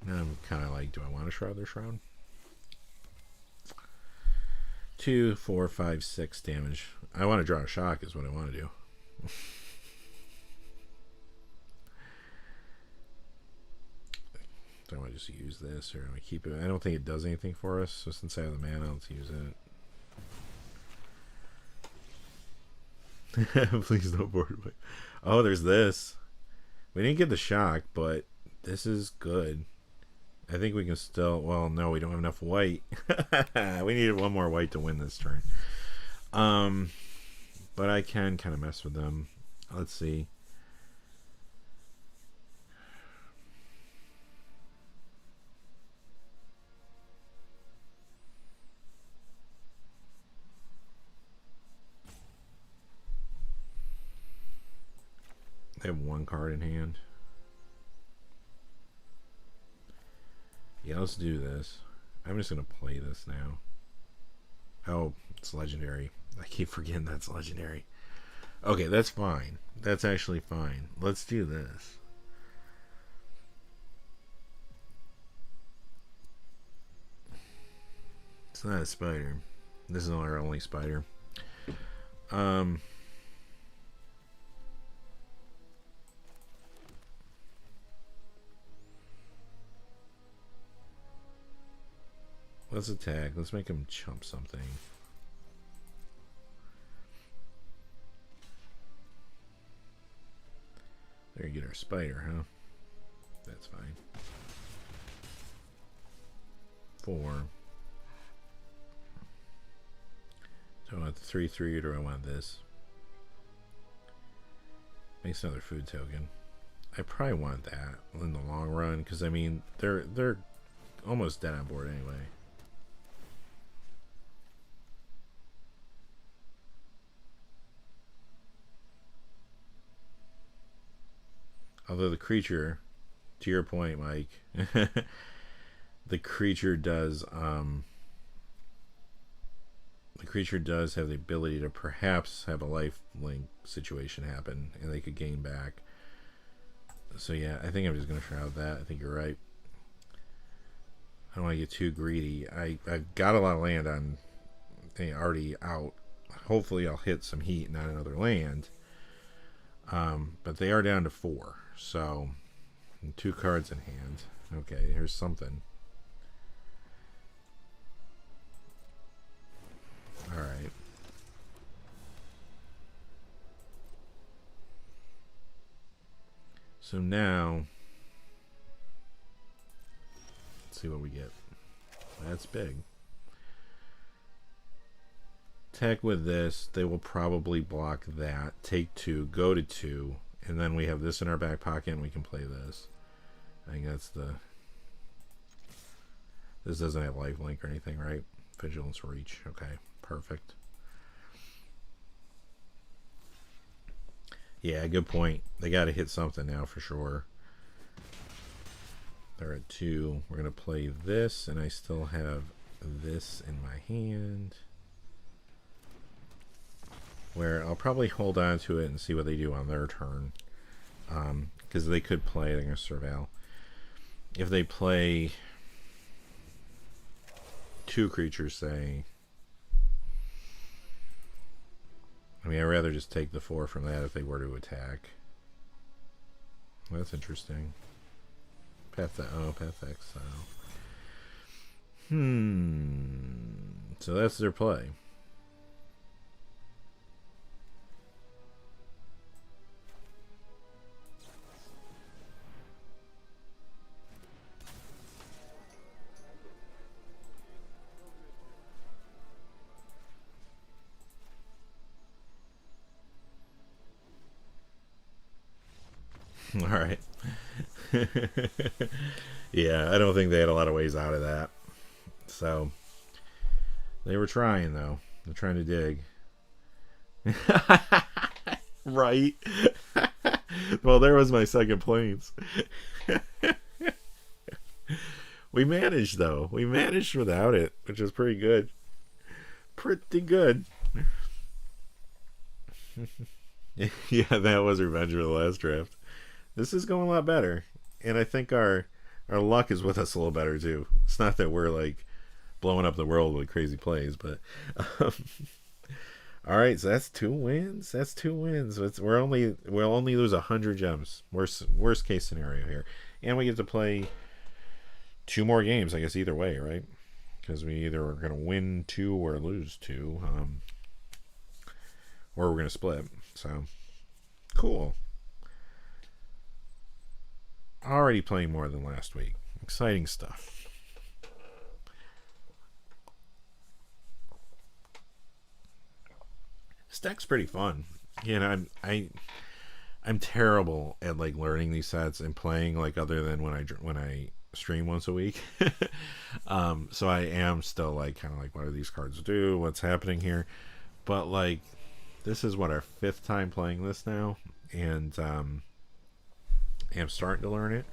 Now I'm kind of like, do I want to shroud their shroud? 2, 4, 5, 6 damage. I want to draw a shock is what I want to do. Do I want to just use this, or do I keep it? I don't think it does anything for us, so since I have the mana, let's use it. Please don't board away. Oh, there's this. We didn't get the shock, but this is good. I think we can still... Well, no, we don't have enough white. We needed 1 more white to win this turn. But I can kind of mess with them. Let's see. They have 1 card in hand. Yeah, let's do this. I'm just going to play this now. Oh, it's legendary. I keep forgetting that's legendary. Okay, that's fine. That's actually fine. Let's do this. It's not a spider. This is our only spider. Let's attack. Let's make him chump something. There you get our spider, huh? That's fine. 4. Do I want the 3/3 or do I want this? Makes another food token. I probably want that in the long run because I mean they're almost dead on board anyway. Although the creature, to your point, Mike, the creature does have the ability to perhaps have a life link situation happen, and they could gain back. So yeah, I think I'm just gonna shroud that. I think you're right. I don't want to get too greedy. I've got a lot of land on already out. Hopefully, I'll hit some heat, not another land. But they are down to 4. So, 2 cards in hand. Okay, here's something. Alright. So now, let's see what we get. That's big. Attack with this. They will probably block that. Take 2, go to 2. And then we have this in our back pocket and we can play this. I think that's the... This doesn't have lifelink or anything, right? Vigilance reach. Okay, perfect. Yeah, good point. They got to hit something now for sure. They're at 2. We're going to play this, and I still have this in my hand. Where I'll probably hold on to it and see what they do on their turn. Because they could play, they're going to surveil. If they play 2 creatures, say... I mean, I'd rather just take the 4 from that if they were to attack. Well, that's interesting. Path exile. So that's their play. All right. Yeah, I don't think they had a lot of ways out of that. So they were trying, though. They're trying to dig. Right. Well, there was my second planes. We managed, though. We managed without it, which is pretty good. Pretty good. Yeah, that was revenge for the last draft. This is going a lot better, and I think our luck is with us a little better too. It's not that we're like blowing up the world with crazy plays, but all right. So that's 2 wins. That's 2 wins. We'll only lose 100 gems. Worst case scenario here, and we get to play 2 more games. I guess either way, right? Because we either are going to win 2 or lose 2, or we're going to split. So cool. Already playing more than last week. Exciting stuff. This deck's pretty fun. You know, I'm terrible at like learning these sets and playing like other than when I stream once a week. So I am still like kind of like, what do these cards do? What's happening here? But like, this is what, our 5th time playing this now, and I'm starting to learn it.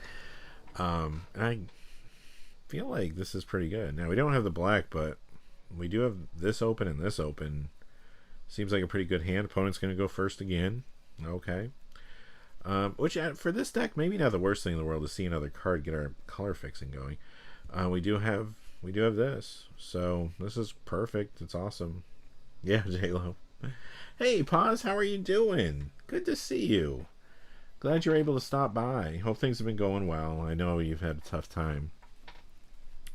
And I feel like this is pretty good. Now we don't have the black, but we do have this open and this open. Seems like a pretty good hand. Opponent's going to go first again. Okay. Which for this deck, maybe not the worst thing in the world to see another card get our color fixing going. We do have this, so this is perfect. It's awesome. Yeah, J-Lo. Hey, Paz, how are you doing? Good to see you. Glad you're able to stop by. Hope things have been going well. I know you've had a tough time,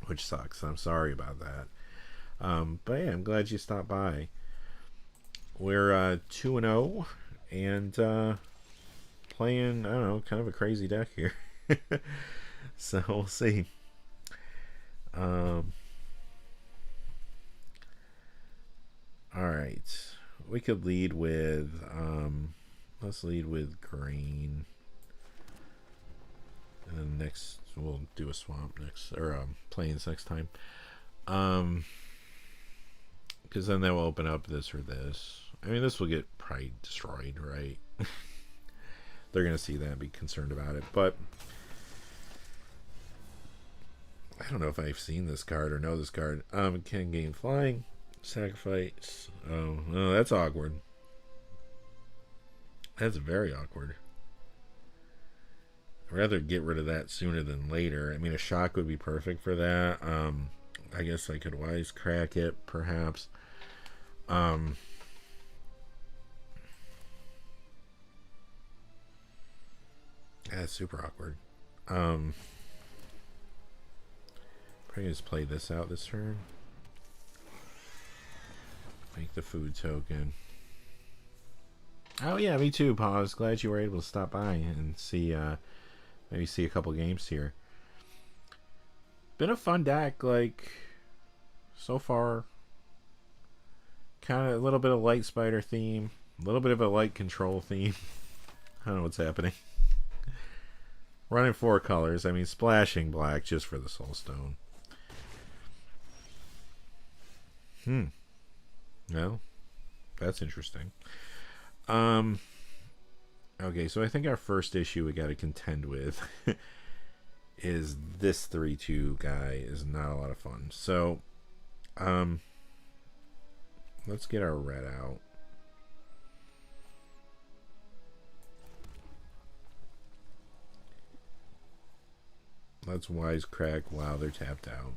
which sucks. I'm sorry about that. But yeah, I'm glad you stopped by. We're 2-0 and playing, I don't know, kind of a crazy deck here. So we'll see. All right. We could lead with let's lead with green, and then next we'll do a swamp next, or plains next time, because then that will open up this or this. I mean, this will get probably destroyed, right? They're gonna see that and be concerned about it, but I don't know if I've seen this card or know this card. Can gain flying, sacrifice. Oh no, that's awkward. That's very awkward. I'd rather get rid of that sooner than later. I mean, a shock would be perfect for that. I guess I could wisecrack it, perhaps. That's super awkward. Probably just play this out this turn. Make the food token. Oh yeah, me too, Paz. Glad you were able to stop by and see, maybe see a couple games here. Been a fun deck, like, so far. Kind of a little bit of light spider theme, a little bit of a light control theme. I don't know what's happening. Running 4 colors. I mean, splashing black just for the soulstone. No, that's interesting. Okay, so I think our first issue we got to contend with is this 3/2 guy is not a lot of fun. So, let's get our red out. Let's wisecrack while they're tapped out.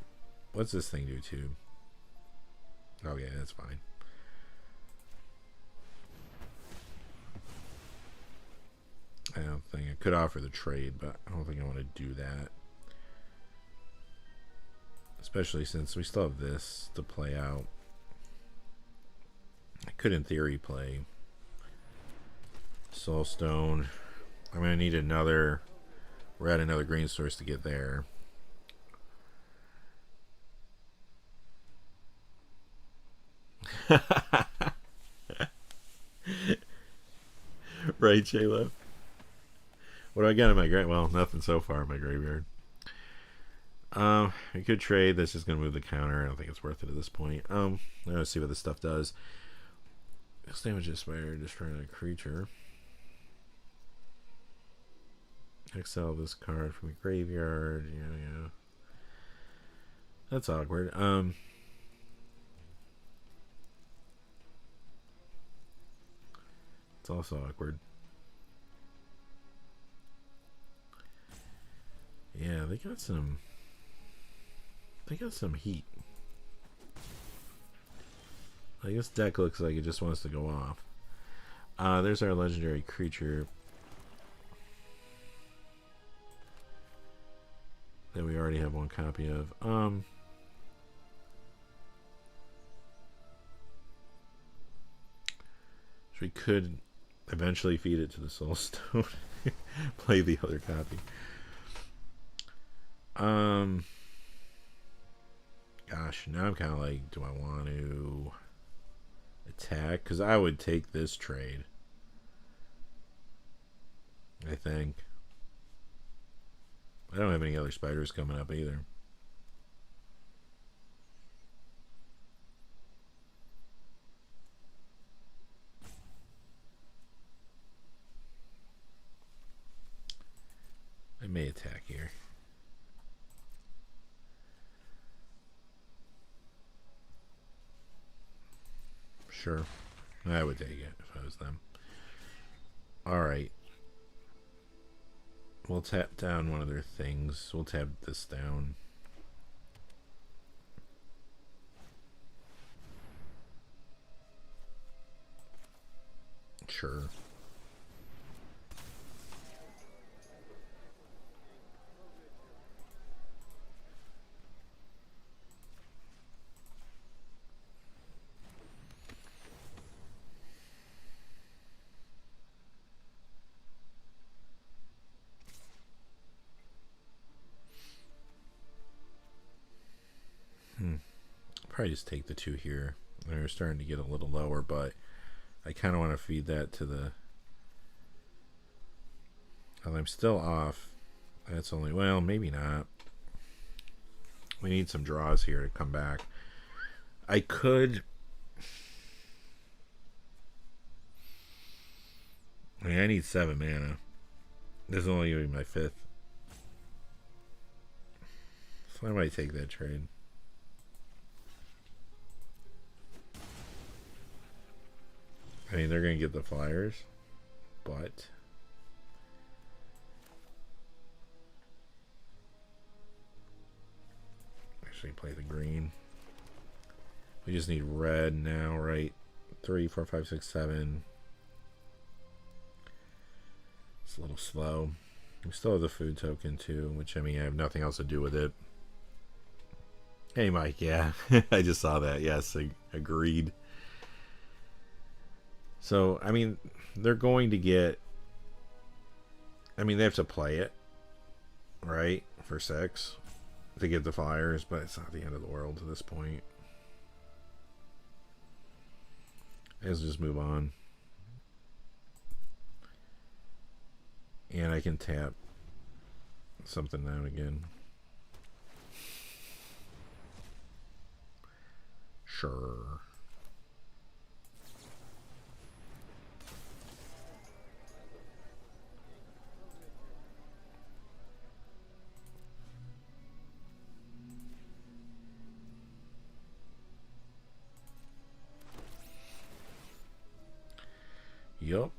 What's this thing do too? Oh yeah, that's fine. I don't think I could offer the trade, but I don't think I want to do that. Especially since we still have this to play out. I could, in theory, play Soulstone. I'm going to need another red, another green source to get there. Right, J-Lo? What do I get in my graveyard? Well, nothing so far in my graveyard. I could trade. That's just going to move the counter. I don't think it's worth it at this point. Let's see what this stuff does. This damages by destroying a creature. Exile this card from the graveyard. Yeah. That's awkward. It's also awkward. Yeah, they got some heat. I guess deck looks like it just wants to go off. There's our legendary creature that we already have one copy of. So we could eventually feed it to the Soulstone. Play the other copy. Gosh, now I'm kind of like, do I want to attack? Because I would take this trade, I think. I don't have any other spiders coming up either. I may attack here. Sure. I would take it if I was them. Alright. We'll tap down one of their things. We'll tap this down. Sure. Probably just take the two here. They're starting to get a little lower, but I kind of want to feed that to the... Well, I'm still off. That's only... Well, maybe not. We need some draws here to come back. I could... I mean, I need 7 mana. This is only going to be my 5th. So I might take that trade. I mean, they're going to get the flyers, but actually play the green. We just need red now, right? 3, 4, 5, 6, 7. It's a little slow. We still have the food token too, which, I mean, I have nothing else to do with it. Hey, Mike, yeah. I just saw that. Yes, agreed. So, I mean, they're going to get... I mean, they have to play it, right, for 6 to get the flyers, but it's not the end of the world at this point. Let's just move on. And I can tap something down again. Sure. Yup.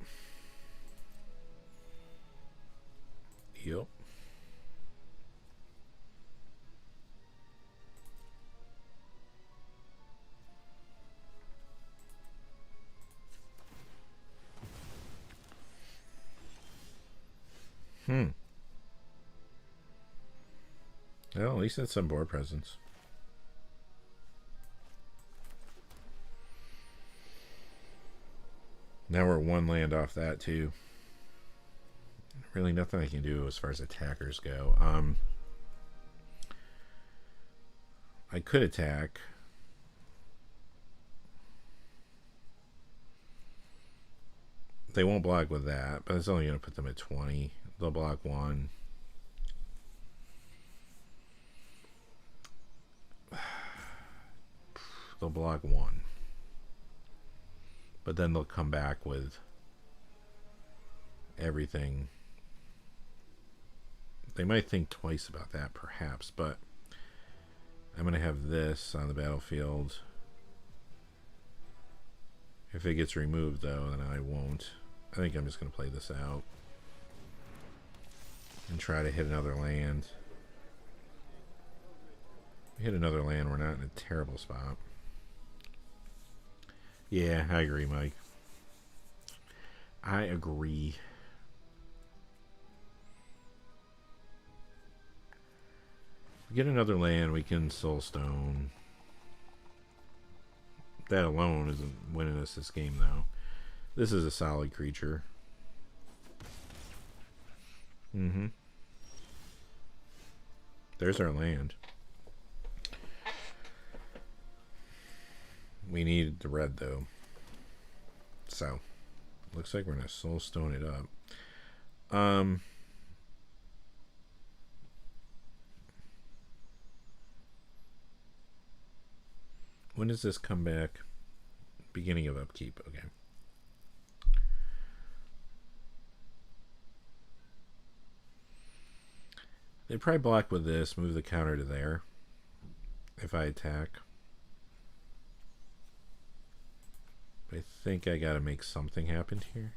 Yup. Well, at least that's some board presence. Now we're 1 land off that too. Really nothing I can do as far as attackers go. I could attack. They won't block with that, but it's only going to put them at 20. They'll block one. They'll block one. But then they'll come back with everything. They might think twice about that, perhaps, but I'm going to have this on the battlefield. If it gets removed, though, then I won't. I think I'm just going to play this out and try to hit another land. If we hit another land, we're not in a terrible spot. Yeah, I agree, Mike. I agree. If we get another land, we can Soulstone. That alone isn't winning us this game, though. This is a solid creature. There's our land. We need the red, though. So, looks like we're going to Soulstone it up. When does this come back? Beginning of upkeep. Okay. They'd probably block with this, move the counter to there if I attack. I think I gotta make something happen here.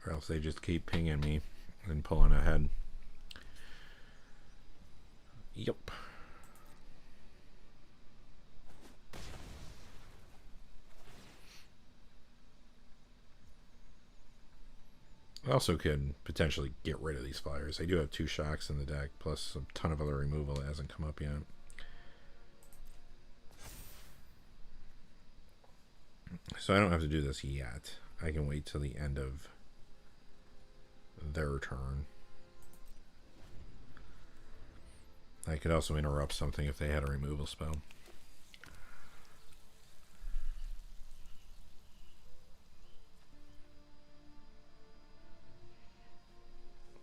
Or else they just keep pinging me and pulling ahead. Yep. I also could potentially get rid of these flyers. I do have 2 shocks in the deck, plus a ton of other removal that hasn't come up yet. So I don't have to do this yet. I can wait till the end of their turn. I could also interrupt something if they had a removal spell.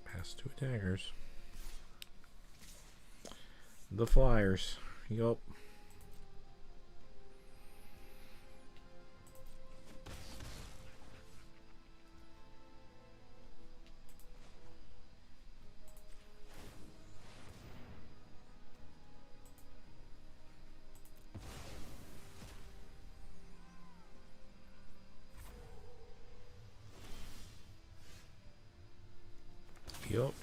Pass 2 attackers. The flyers. Yup. Yup.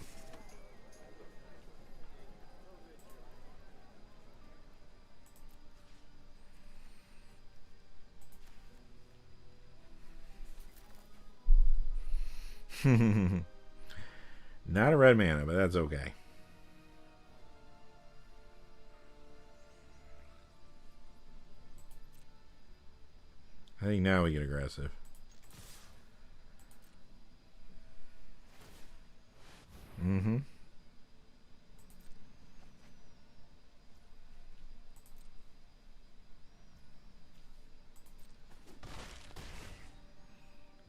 Not a red mana, but that's okay. I think now we get aggressive.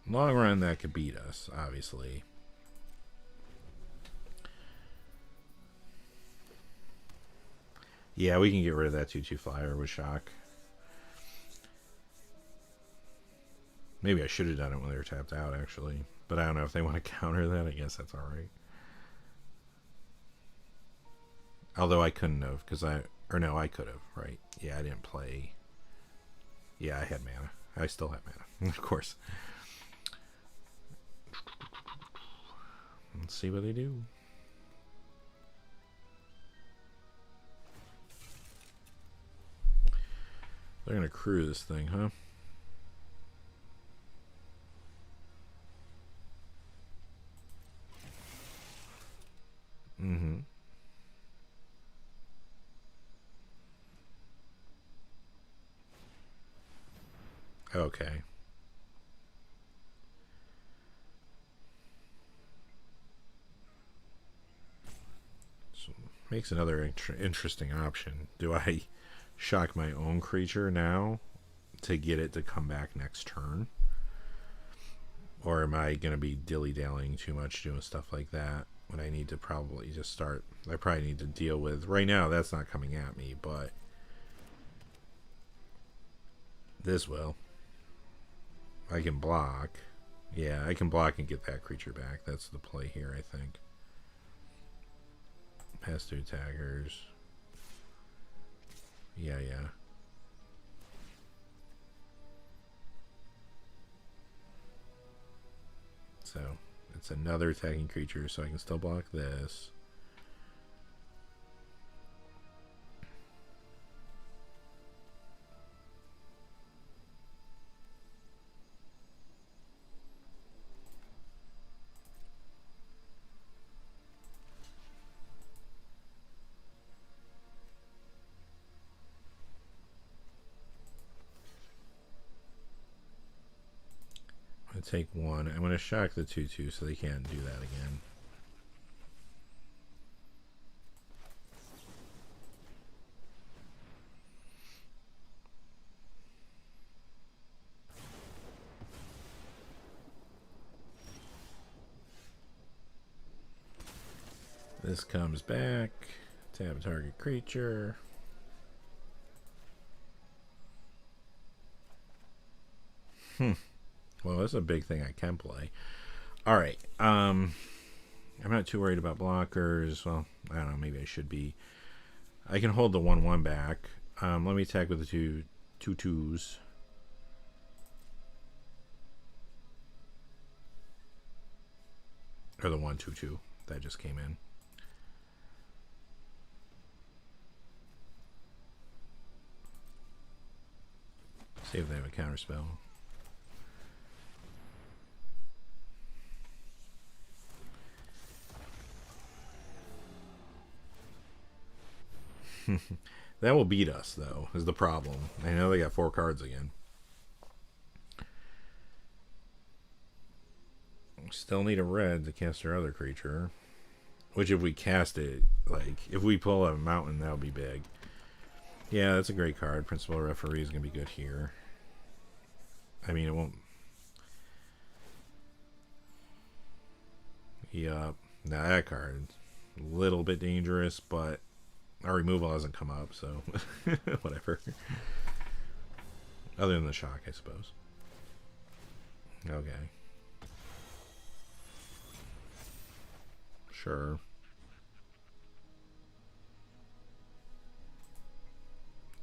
Long run, that could beat us, obviously. Yeah, we can get rid of that 2/2 flyer with shock. Maybe I should have done it when they were tapped out, actually. But I don't know if they want to counter that. I guess that's alright. Although I couldn't have, because or no, I could have, right? Yeah, I didn't play. Yeah, I had mana. I still have mana, of course. Let's see what they do. They're gonna crew this thing, huh? Okay. makes another interesting option. Do I shock my own creature now to get it to come back next turn? Or am I going to be dilly-dallying too much doing stuff like that when I need to probably just start? I probably need to deal with... Right now, that's not coming at me, but this will. I can block. Yeah, I can block and get that creature back. That's the play here, I think. Pass through taggers. Yeah. So, it's another attacking creature, so I can still block this. Take one. I'm going to shock the 2/2 so they can't do that again. This comes back. Tap target creature. Well, that's a big thing I can play. All right. I'm not too worried about blockers. Well, I don't know. Maybe I should be. I can hold the 1/1 back. Let me attack with the 2/2s. Or the 1/2/2 that just came in. See if they have a counterspell. That will beat us, though, is the problem. I know they got 4 cards again. Still need a red to cast our other creature. Which, if we cast it, like, if we pull a mountain, that'll be big. Yeah, that's a great card. Principal Referee is going to be good here. I mean, it won't... Yup. Now, that card, a little bit dangerous, but... Our removal hasn't come up, so whatever. Other than the shock, I suppose. Okay. Sure.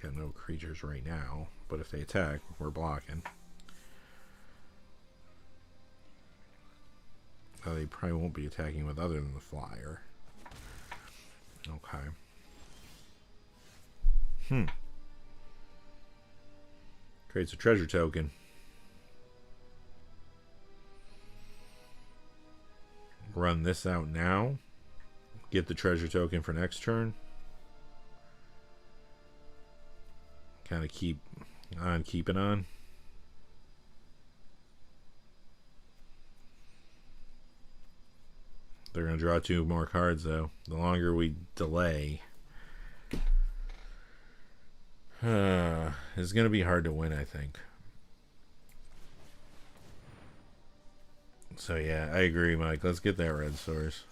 Got no creatures right now, but if they attack, we're blocking. Oh, they probably won't be attacking with other than the flyer. Okay. Creates a treasure token. Run this out now. Get the treasure token for next turn. Kind of keep on keeping on. They're going to draw 2 more cards, though. The longer we delay... it's going to be hard to win, I think. So, yeah, I agree, Mike. Let's get that red source.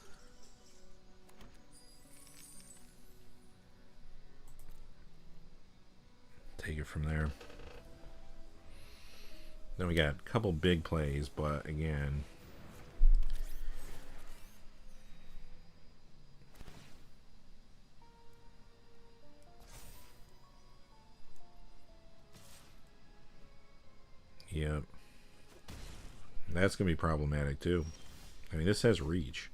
Take it from there. Then we got a couple big plays, but again... Yep. That's going to be problematic, too. I mean, this has reach.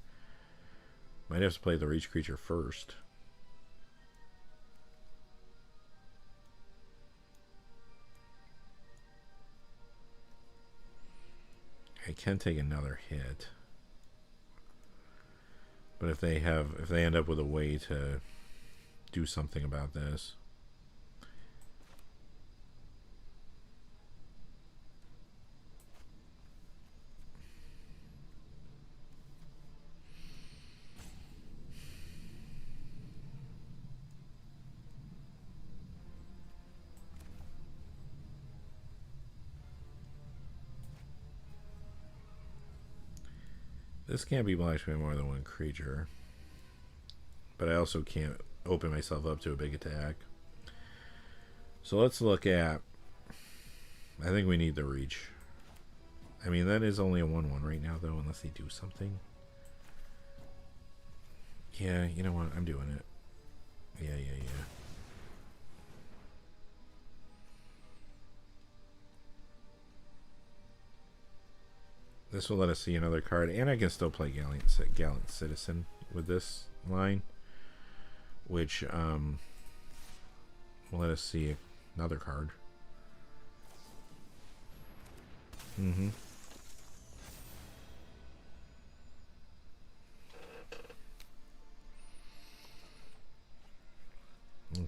Might have to play the reach creature first. I can take another hit. But if they end up with a way to do something about this... This can't be blocked by more than one creature. But I also can't open myself up to a big attack. So let's look at... I think we need the reach. I mean, that is only a 1/1 right now, though, unless they do something. Yeah, you know what? I'm doing it. Yeah. This will let us see another card, and I can still play Gallant Citizen with this line, which will let us see another card.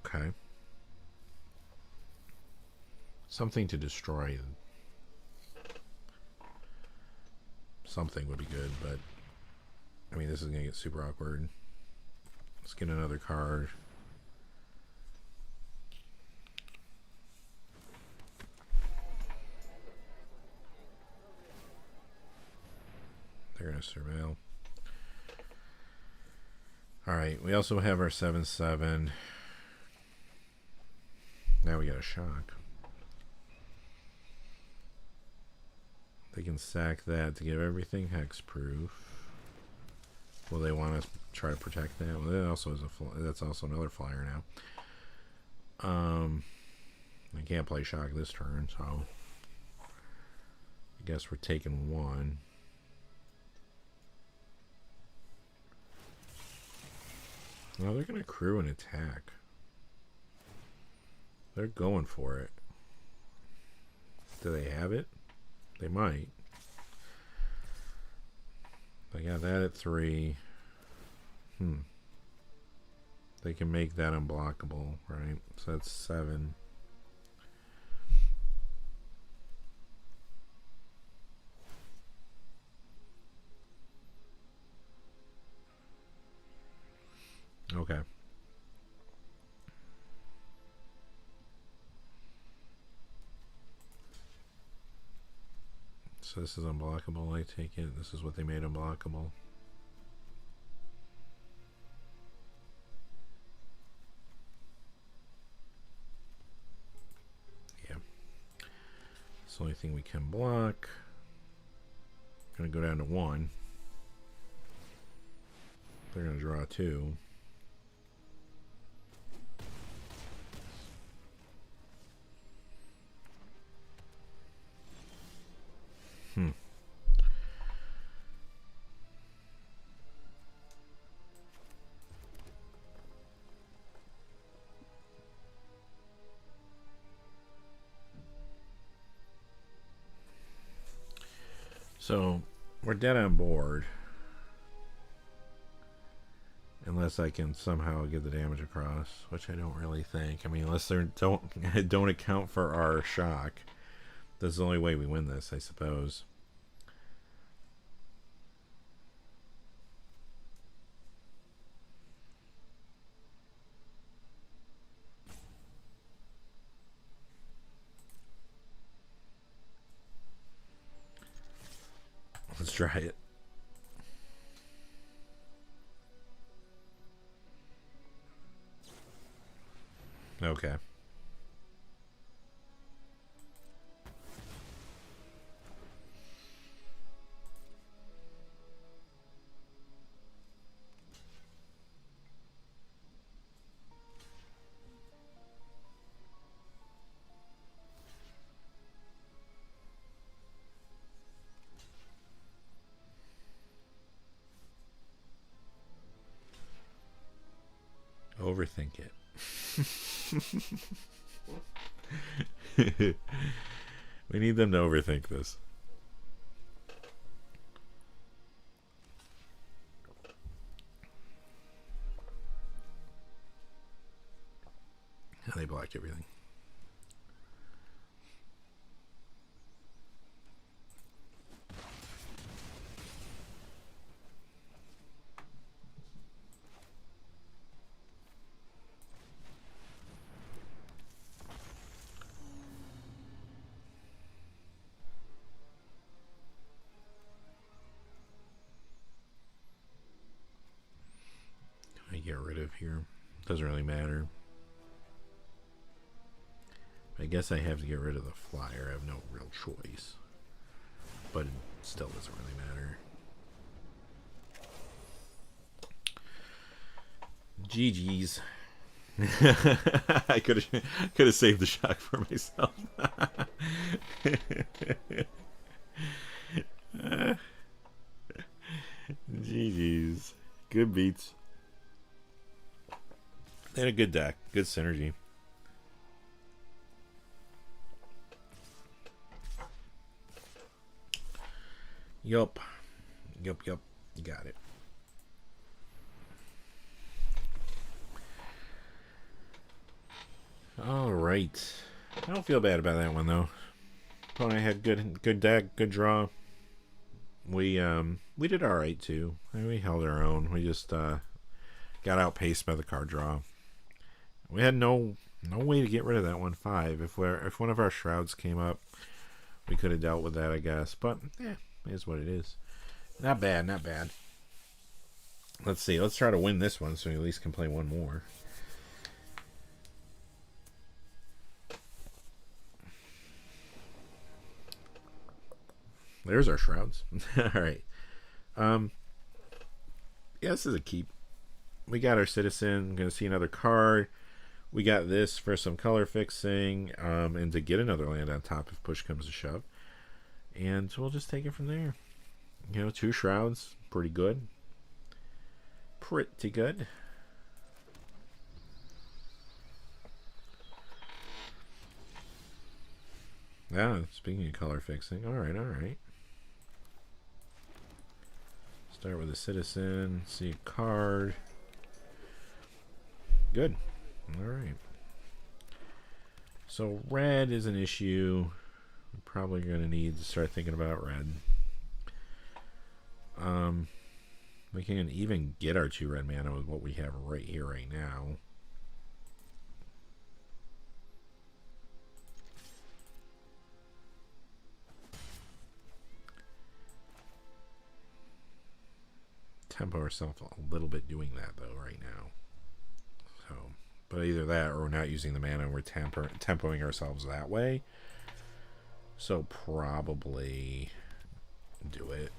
Okay. Something to destroy. Something would be good, but I mean, this is going to get super awkward. Let's get another card. They're going to surveil. Alright, we also have our 7/7. Now we got a shock. They can sack that to give everything hexproof. Will they want to try to protect that? Well, that also is that's also another flyer now. I can't play shock this turn, so I guess we're taking one. Well, they're going to crew an attack. They're going for it. Do they have it? They might. They got that at 3. They can make that unblockable, right? So that's 7. Okay. So this is unblockable, I take it. This is what they made unblockable. Yeah. It's the only thing we can block. Gonna go down to 1. They're gonna draw 2. So we're dead on board, unless I can somehow get the damage across, which I don't really think. I mean, unless they don't account for our shock. That's the only way we win this, I suppose. Let's try it. Okay. Overthink it. We need them to overthink this. They blocked everything. 5 here. Doesn't really matter. I guess I have to get rid of the flyer. I have no real choice. But it still doesn't really matter. GG's. I could have saved the shock for myself. GG's. Good beats. They had a good deck. Good synergy. Yup. You got it. Alright. I don't feel bad about that one though. Opponent had good deck, good draw. We did alright too. We held our own. We just got outpaced by the card draw. We had no way to get rid of that 1/5. If one of our shrouds came up, we could have dealt with that, I guess. But yeah, it is what it is. Not bad, not bad. Let's see. Let's try to win this one so we at least can play one more. There's our shrouds. Alright. Yeah, this is a keep. We got our citizen. Gonna see another card. We got this for some color fixing. And to get another land on top if push comes to shove. And we'll just take it from there. You know, 2 shrouds. Pretty good. Pretty good. Yeah, speaking of color fixing. Alright. Start with a citizen. See a card. Good. Alright. So red is an issue. We're probably going to need to start thinking about red. We can even get our 2 red mana with what we have right here, right now. Tempo ourselves a little bit doing that though right now. So, but either that or we're not using the mana and we're tempoing ourselves that way. So probably do it.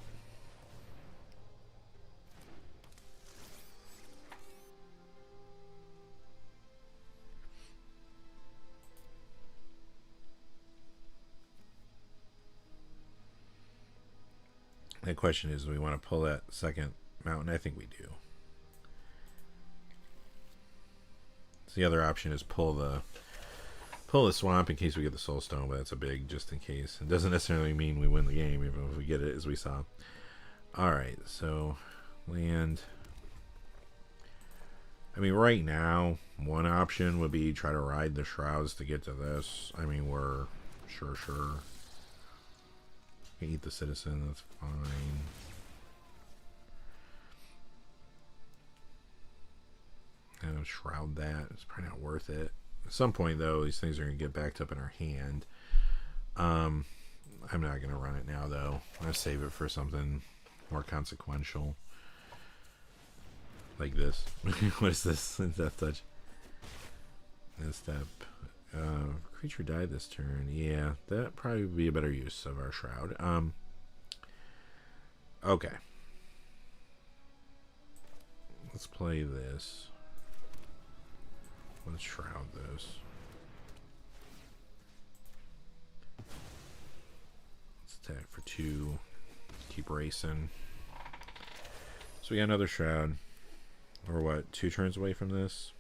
The question is, do we want to pull that second mountain? I think we do. So the other option is pull the swamp in case we get the soul stone, but that's a big just in case. It doesn't necessarily mean we win the game, even if we get it, as we saw. Alright, so land. I mean, right now, one option would be try to ride the shrouds to get to this. I mean, we're sure. Can eat the citizen, that's fine. And shroud that. It's probably not worth it. At some point, though, these things are going to get backed up in our hand. I'm not going to run it now, though. I'm going to save it for something more consequential. Like this. What is this? Death touch. Next step. Creature died this turn. Yeah, that probably would be a better use of our shroud. Okay. Let's play this. Let's shroud this. Let's attack for 2. Keep racing. So we got another shroud. Or what? 2 turns away from this?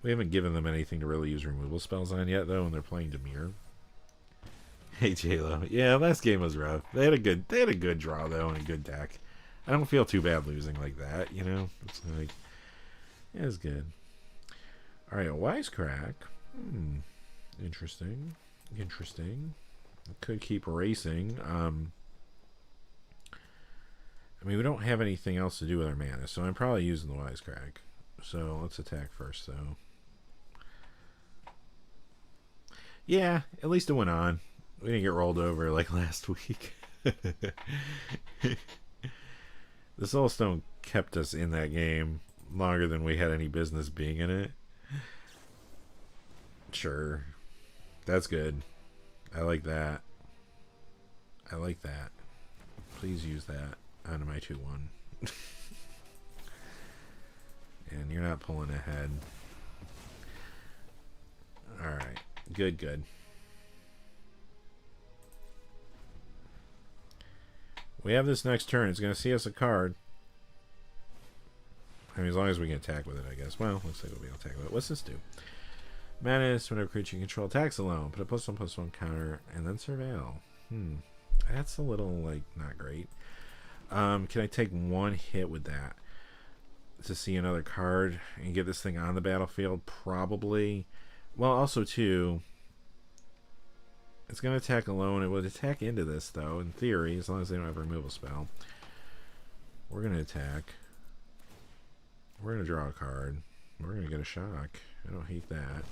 We haven't given them anything to really use removal spells on yet, though, and they're playing Dimir. Hey, J-Lo. Yeah, last game was rough. They had a good draw, though, and a good deck. I don't feel too bad losing like that, you know? It's like, yeah, it's good. Alright, a Wisecrack. Interesting. Could keep racing. I mean, we don't have anything else to do with our mana, so I'm probably using the Wisecrack. So let's attack first, though. Yeah, at least it went on. We didn't get rolled over like last week. The Soulstone kept us in that game longer than we had any business being in it. Sure. That's good. I like that. I like that. Please use that on my 2-1. And you're not pulling ahead. Alright. Good, good. We have this next turn. It's going to see us a card. I mean, as long as we can attack with it, I guess. Well, looks like we'll be able to attack with it. What's this do? Menace, whenever creature you control attacks alone. Put a +1/+1 counter, and then surveil. That's a little, like, not great. Can I take one hit with that to see another card and get this thing on the battlefield? Probably. Well, also, too, it's going to attack alone. It would attack into this, though, in theory, as long as they don't have a removal spell. We're going to attack. We're going to draw a card. We're going to get a shock. I don't hate that.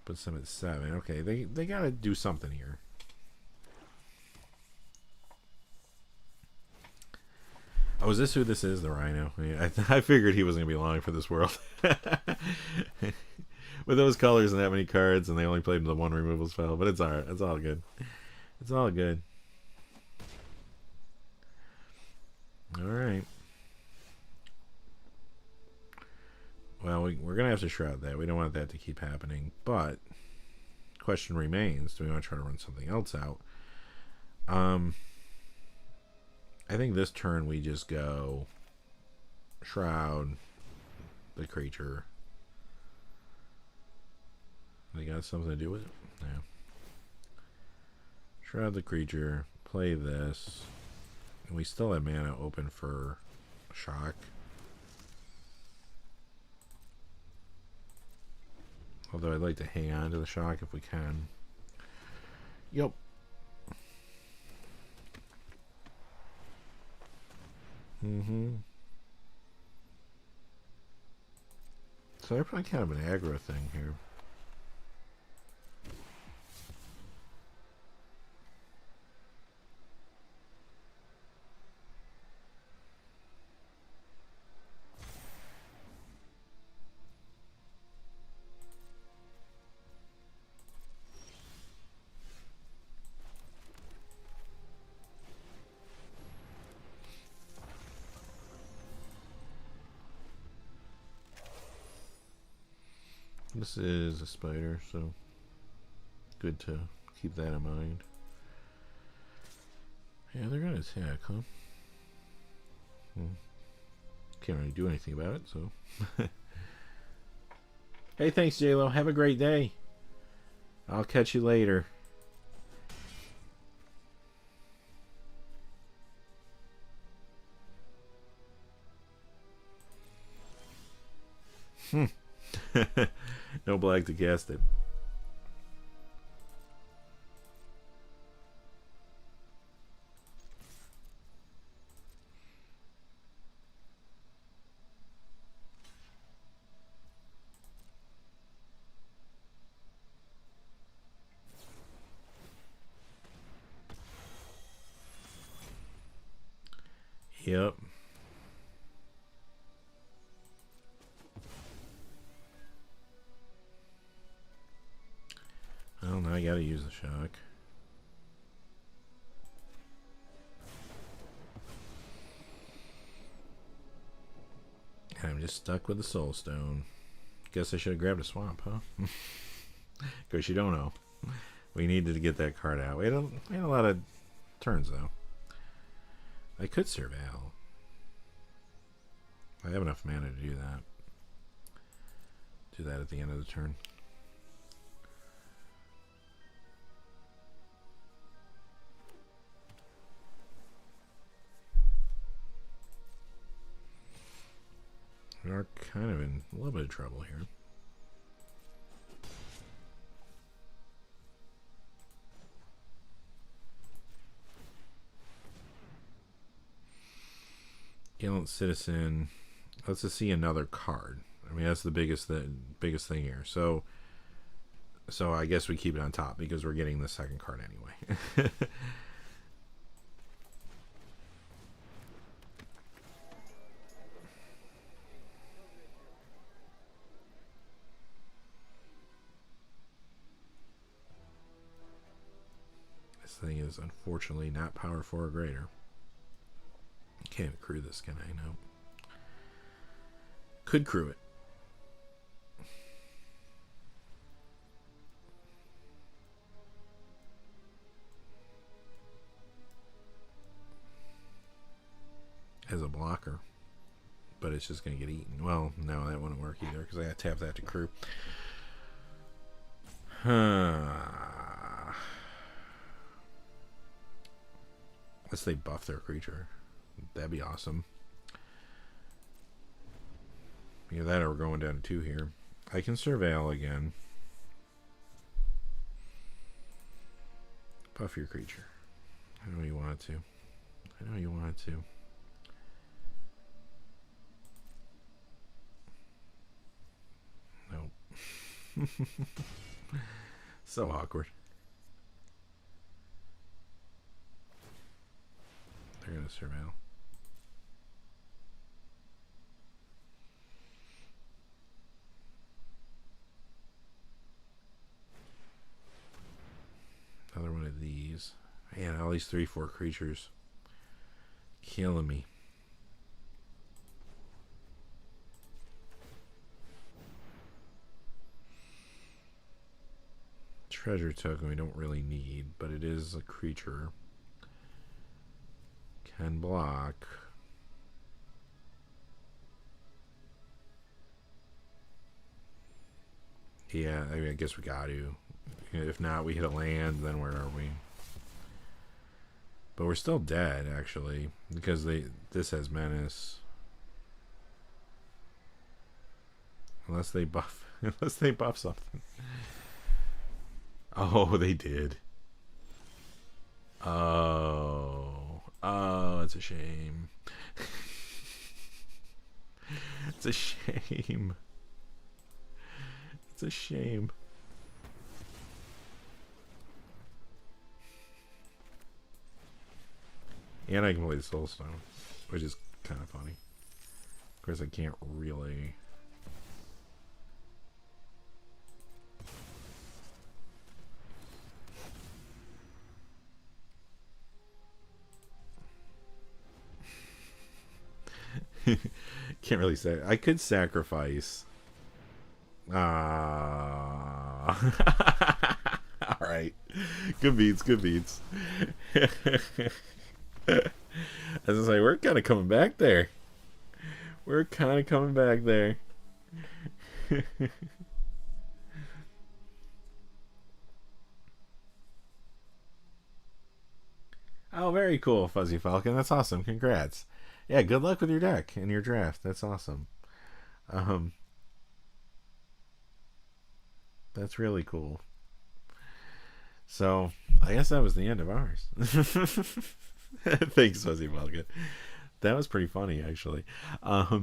Puts them at 7. Okay, they got to do something here. Oh, is this who this is? The Rhino? Yeah, I figured he wasn't going to be long for this world. With those colors and that many cards, and they only played the one removal spell. But it's alright. It's all good. It's all good. Alright. Well, we're going to have to shroud that. We don't want that to keep happening. But, question remains, do we want to try to run something else out? I think this turn we just go shroud the creature. They got something to do with it? Yeah. Shroud the creature, play this, and we still have mana open for shock. Although I'd like to hang on to the shock if we can. Yep. So they're probably kind of an aggro thing here. This is a spider, so good to keep that in mind. Yeah, they're gonna attack, huh? Can't really do anything about it, so. Hey, thanks, JLo. Have a great day. I'll catch you later. No black to cast it. Yep. Well, now I gotta use the shock. And I'm just stuck with the soul stone. Guess I should have grabbed a swamp, huh? Because you don't know. We needed to get that card out. We had a lot of turns, though. I could surveil. I have enough mana to do that. Do that at the end of the turn. We are kind of in a little bit of trouble here. Gallant Citizen. Let's just see another card. I mean, that's the biggest thing here. So I guess we keep it on top because we're getting the second card anyway. This thing is unfortunately not power 4 or greater. Can't crew this, can I? No. Could crew it. As a blocker. But it's just going to get eaten. Well, no, that wouldn't work either because I got to tap that to crew. Unless they buff their creature. That'd be awesome. Either that or we're going down to 2 here. I can surveil again. Buff your creature. I know you want to. I know you want to. Nope. So awkward. They're going to surveil. Another one of these. Man, all these 3/4 creatures. Killing me. Treasure token we don't really need, but it is a creature. Can block. Yeah, I mean, I guess we got to. If not, we hit a land, then where are we? But we're still dead, actually, because this has menace. Unless they buff, unless they buff something. Oh, they did. Oh, it's a shame. It's a shame. It's a shame. And I can play the Soul Stone, which is kind of funny. Of course, I can't really. Can't really say. I could sacrifice. All right. Good beats. Good beats. As I say, we're kind of coming back there. We're kind of coming back there. Oh, very cool, Fuzzy Falcon. That's awesome. Congrats. Yeah, good luck with your deck and your draft. That's awesome. That's really cool. So, I guess that was the end of ours. Thanks, Fuzzy Falcon. That was pretty funny, actually. I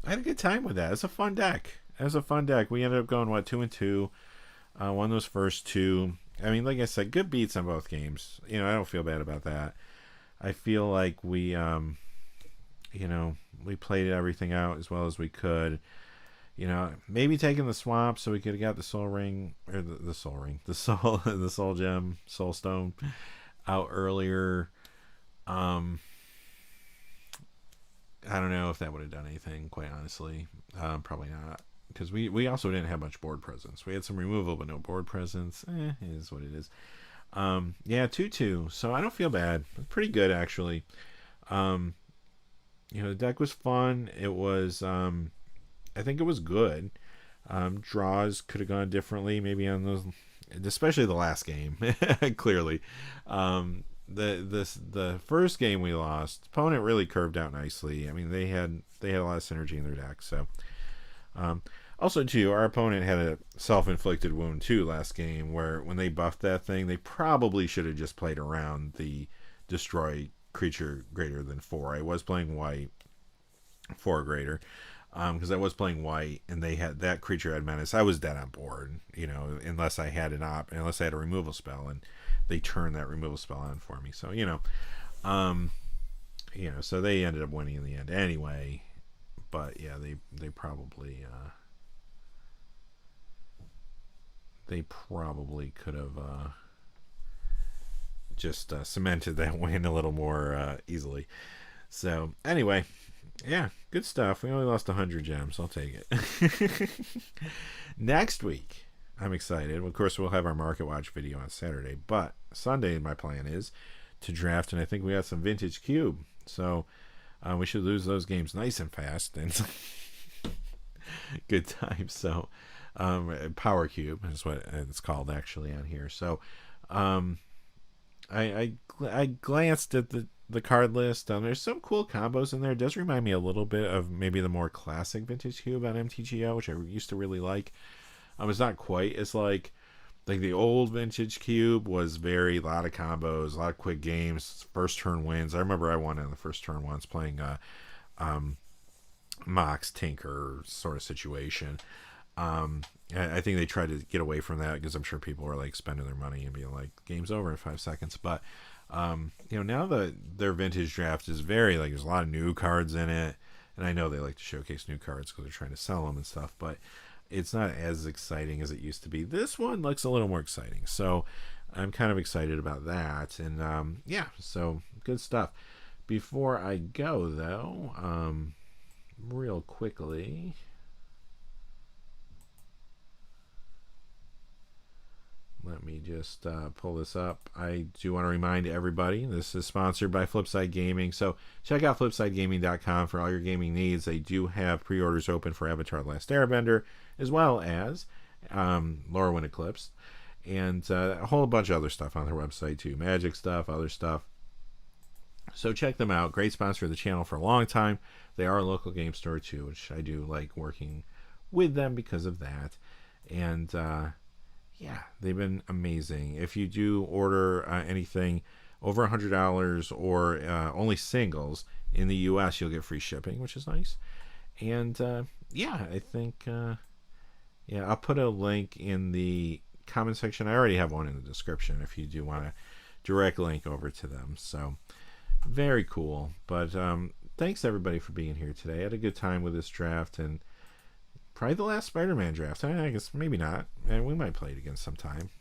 had a good time with that. It's a fun deck. It was a fun deck. We ended up going, what, 2-2. Won those first 2. I mean, like I said, good beats on both games. You know, I don't feel bad about that. I feel like we, you know, we played everything out as well as we could. You know, maybe taking the swamp so we could have got the soul ring, or the soul ring, the soul gem, soul stone out earlier. I don't know if that would have done anything, quite honestly. Probably not, because we also didn't have much board presence. We had some removal, but no board presence. It is what it is. Yeah, 2-2. So I don't feel bad. Pretty good, actually. You know, the deck was fun. It was, I think it was good. Draws could have gone differently, maybe on those, especially the last game. Clearly, the first game we lost, opponent really curved out nicely. I mean, they had a lot of synergy in their deck. So, also too, our opponent had a self-inflicted wound too last game, where when they buffed that thing, they probably should have just played around the destroy creature greater than 4. I was playing white 4 greater. Because I was playing white and they had that creature had menace. I was dead on board, you know, unless I had unless I had a removal spell, and they turned that removal spell on for me. So you know, so they ended up winning in the end anyway. But yeah, they probably could have just cemented that win a little more easily. So anyway, yeah, good stuff. We only lost 100 gems. I'll take it. Next week, I'm excited. Of course, we'll have our Market Watch video on Saturday, but Sunday, my plan is to draft, and I think we got some Vintage Cube. So we should lose those games nice and fast. And good times. So Power Cube is what it's called actually on here. So I glanced at the card list. There's some cool combos in there. It does remind me a little bit of maybe the more classic Vintage Cube on MTGO, which I used to really like. It's not quite as like the old Vintage Cube was a lot of combos, a lot of quick games, first turn wins. I remember I won in the first turn once playing Mox Tinker sort of situation. I think they tried to get away from that because I'm sure people were like spending their money and being like, game's over in 5 seconds. But now their vintage draft is there's a lot of new cards in it, and I know they like to showcase new cards because they're trying to sell them and stuff, but it's not as exciting as it used to be. This one looks a little more exciting, so I'm kind of excited about that. And so good stuff. Before I go though, real quickly, let me just pull this up. I do want to remind everybody, this is sponsored by Flipside Gaming. So check out flipsidegaming.com for all your gaming needs. They do have pre-orders open for Avatar: The Last Airbender, as well as Lorwyn Eclipse, and a whole bunch of other stuff on their website too. Magic stuff, other stuff. So check them out. Great sponsor of the channel for a long time. They are a local game store too, which I do like working with them because of that. And they've been amazing. If you do order anything over $100 or only singles in the US, you'll get free shipping, which is nice. And I think I'll put a link in the comment section. I already have one in the description if you do want a direct link over to them. So very cool. But thanks everybody for being here today. I had a good time with this draft, and probably the last Spider-Man draft. I guess maybe not, and we might play it again sometime.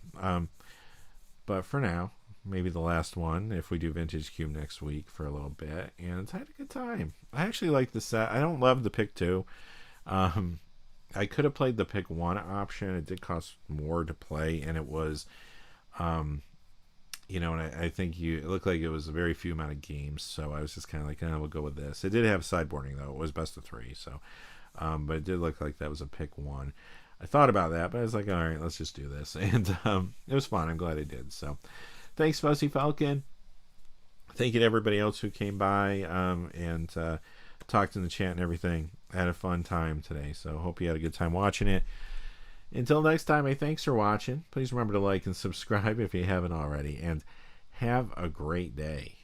But for now, maybe the last one if we do Vintage Cube next week for a little bit. And I had a good time. I actually like the set. I don't love the pick 2. I could have played the pick 1 option. It did cost more to play, and it was, and I think it looked like it was a very few amount of games. So I was just kind of like, we'll go with this. It did have sideboarding though. It was best of 3, so. But it did look like that was a pick 1. I thought about that, but I was like, all right, let's just do this. And it was fun. I'm glad I did. So thanks, Fuzzy Falcon. Thank you to everybody else who came by and talked in the chat and everything. I had a fun time today, so hope you had a good time watching it. Until next time, thanks for watching. Please remember to like and subscribe if you haven't already, and have a great day.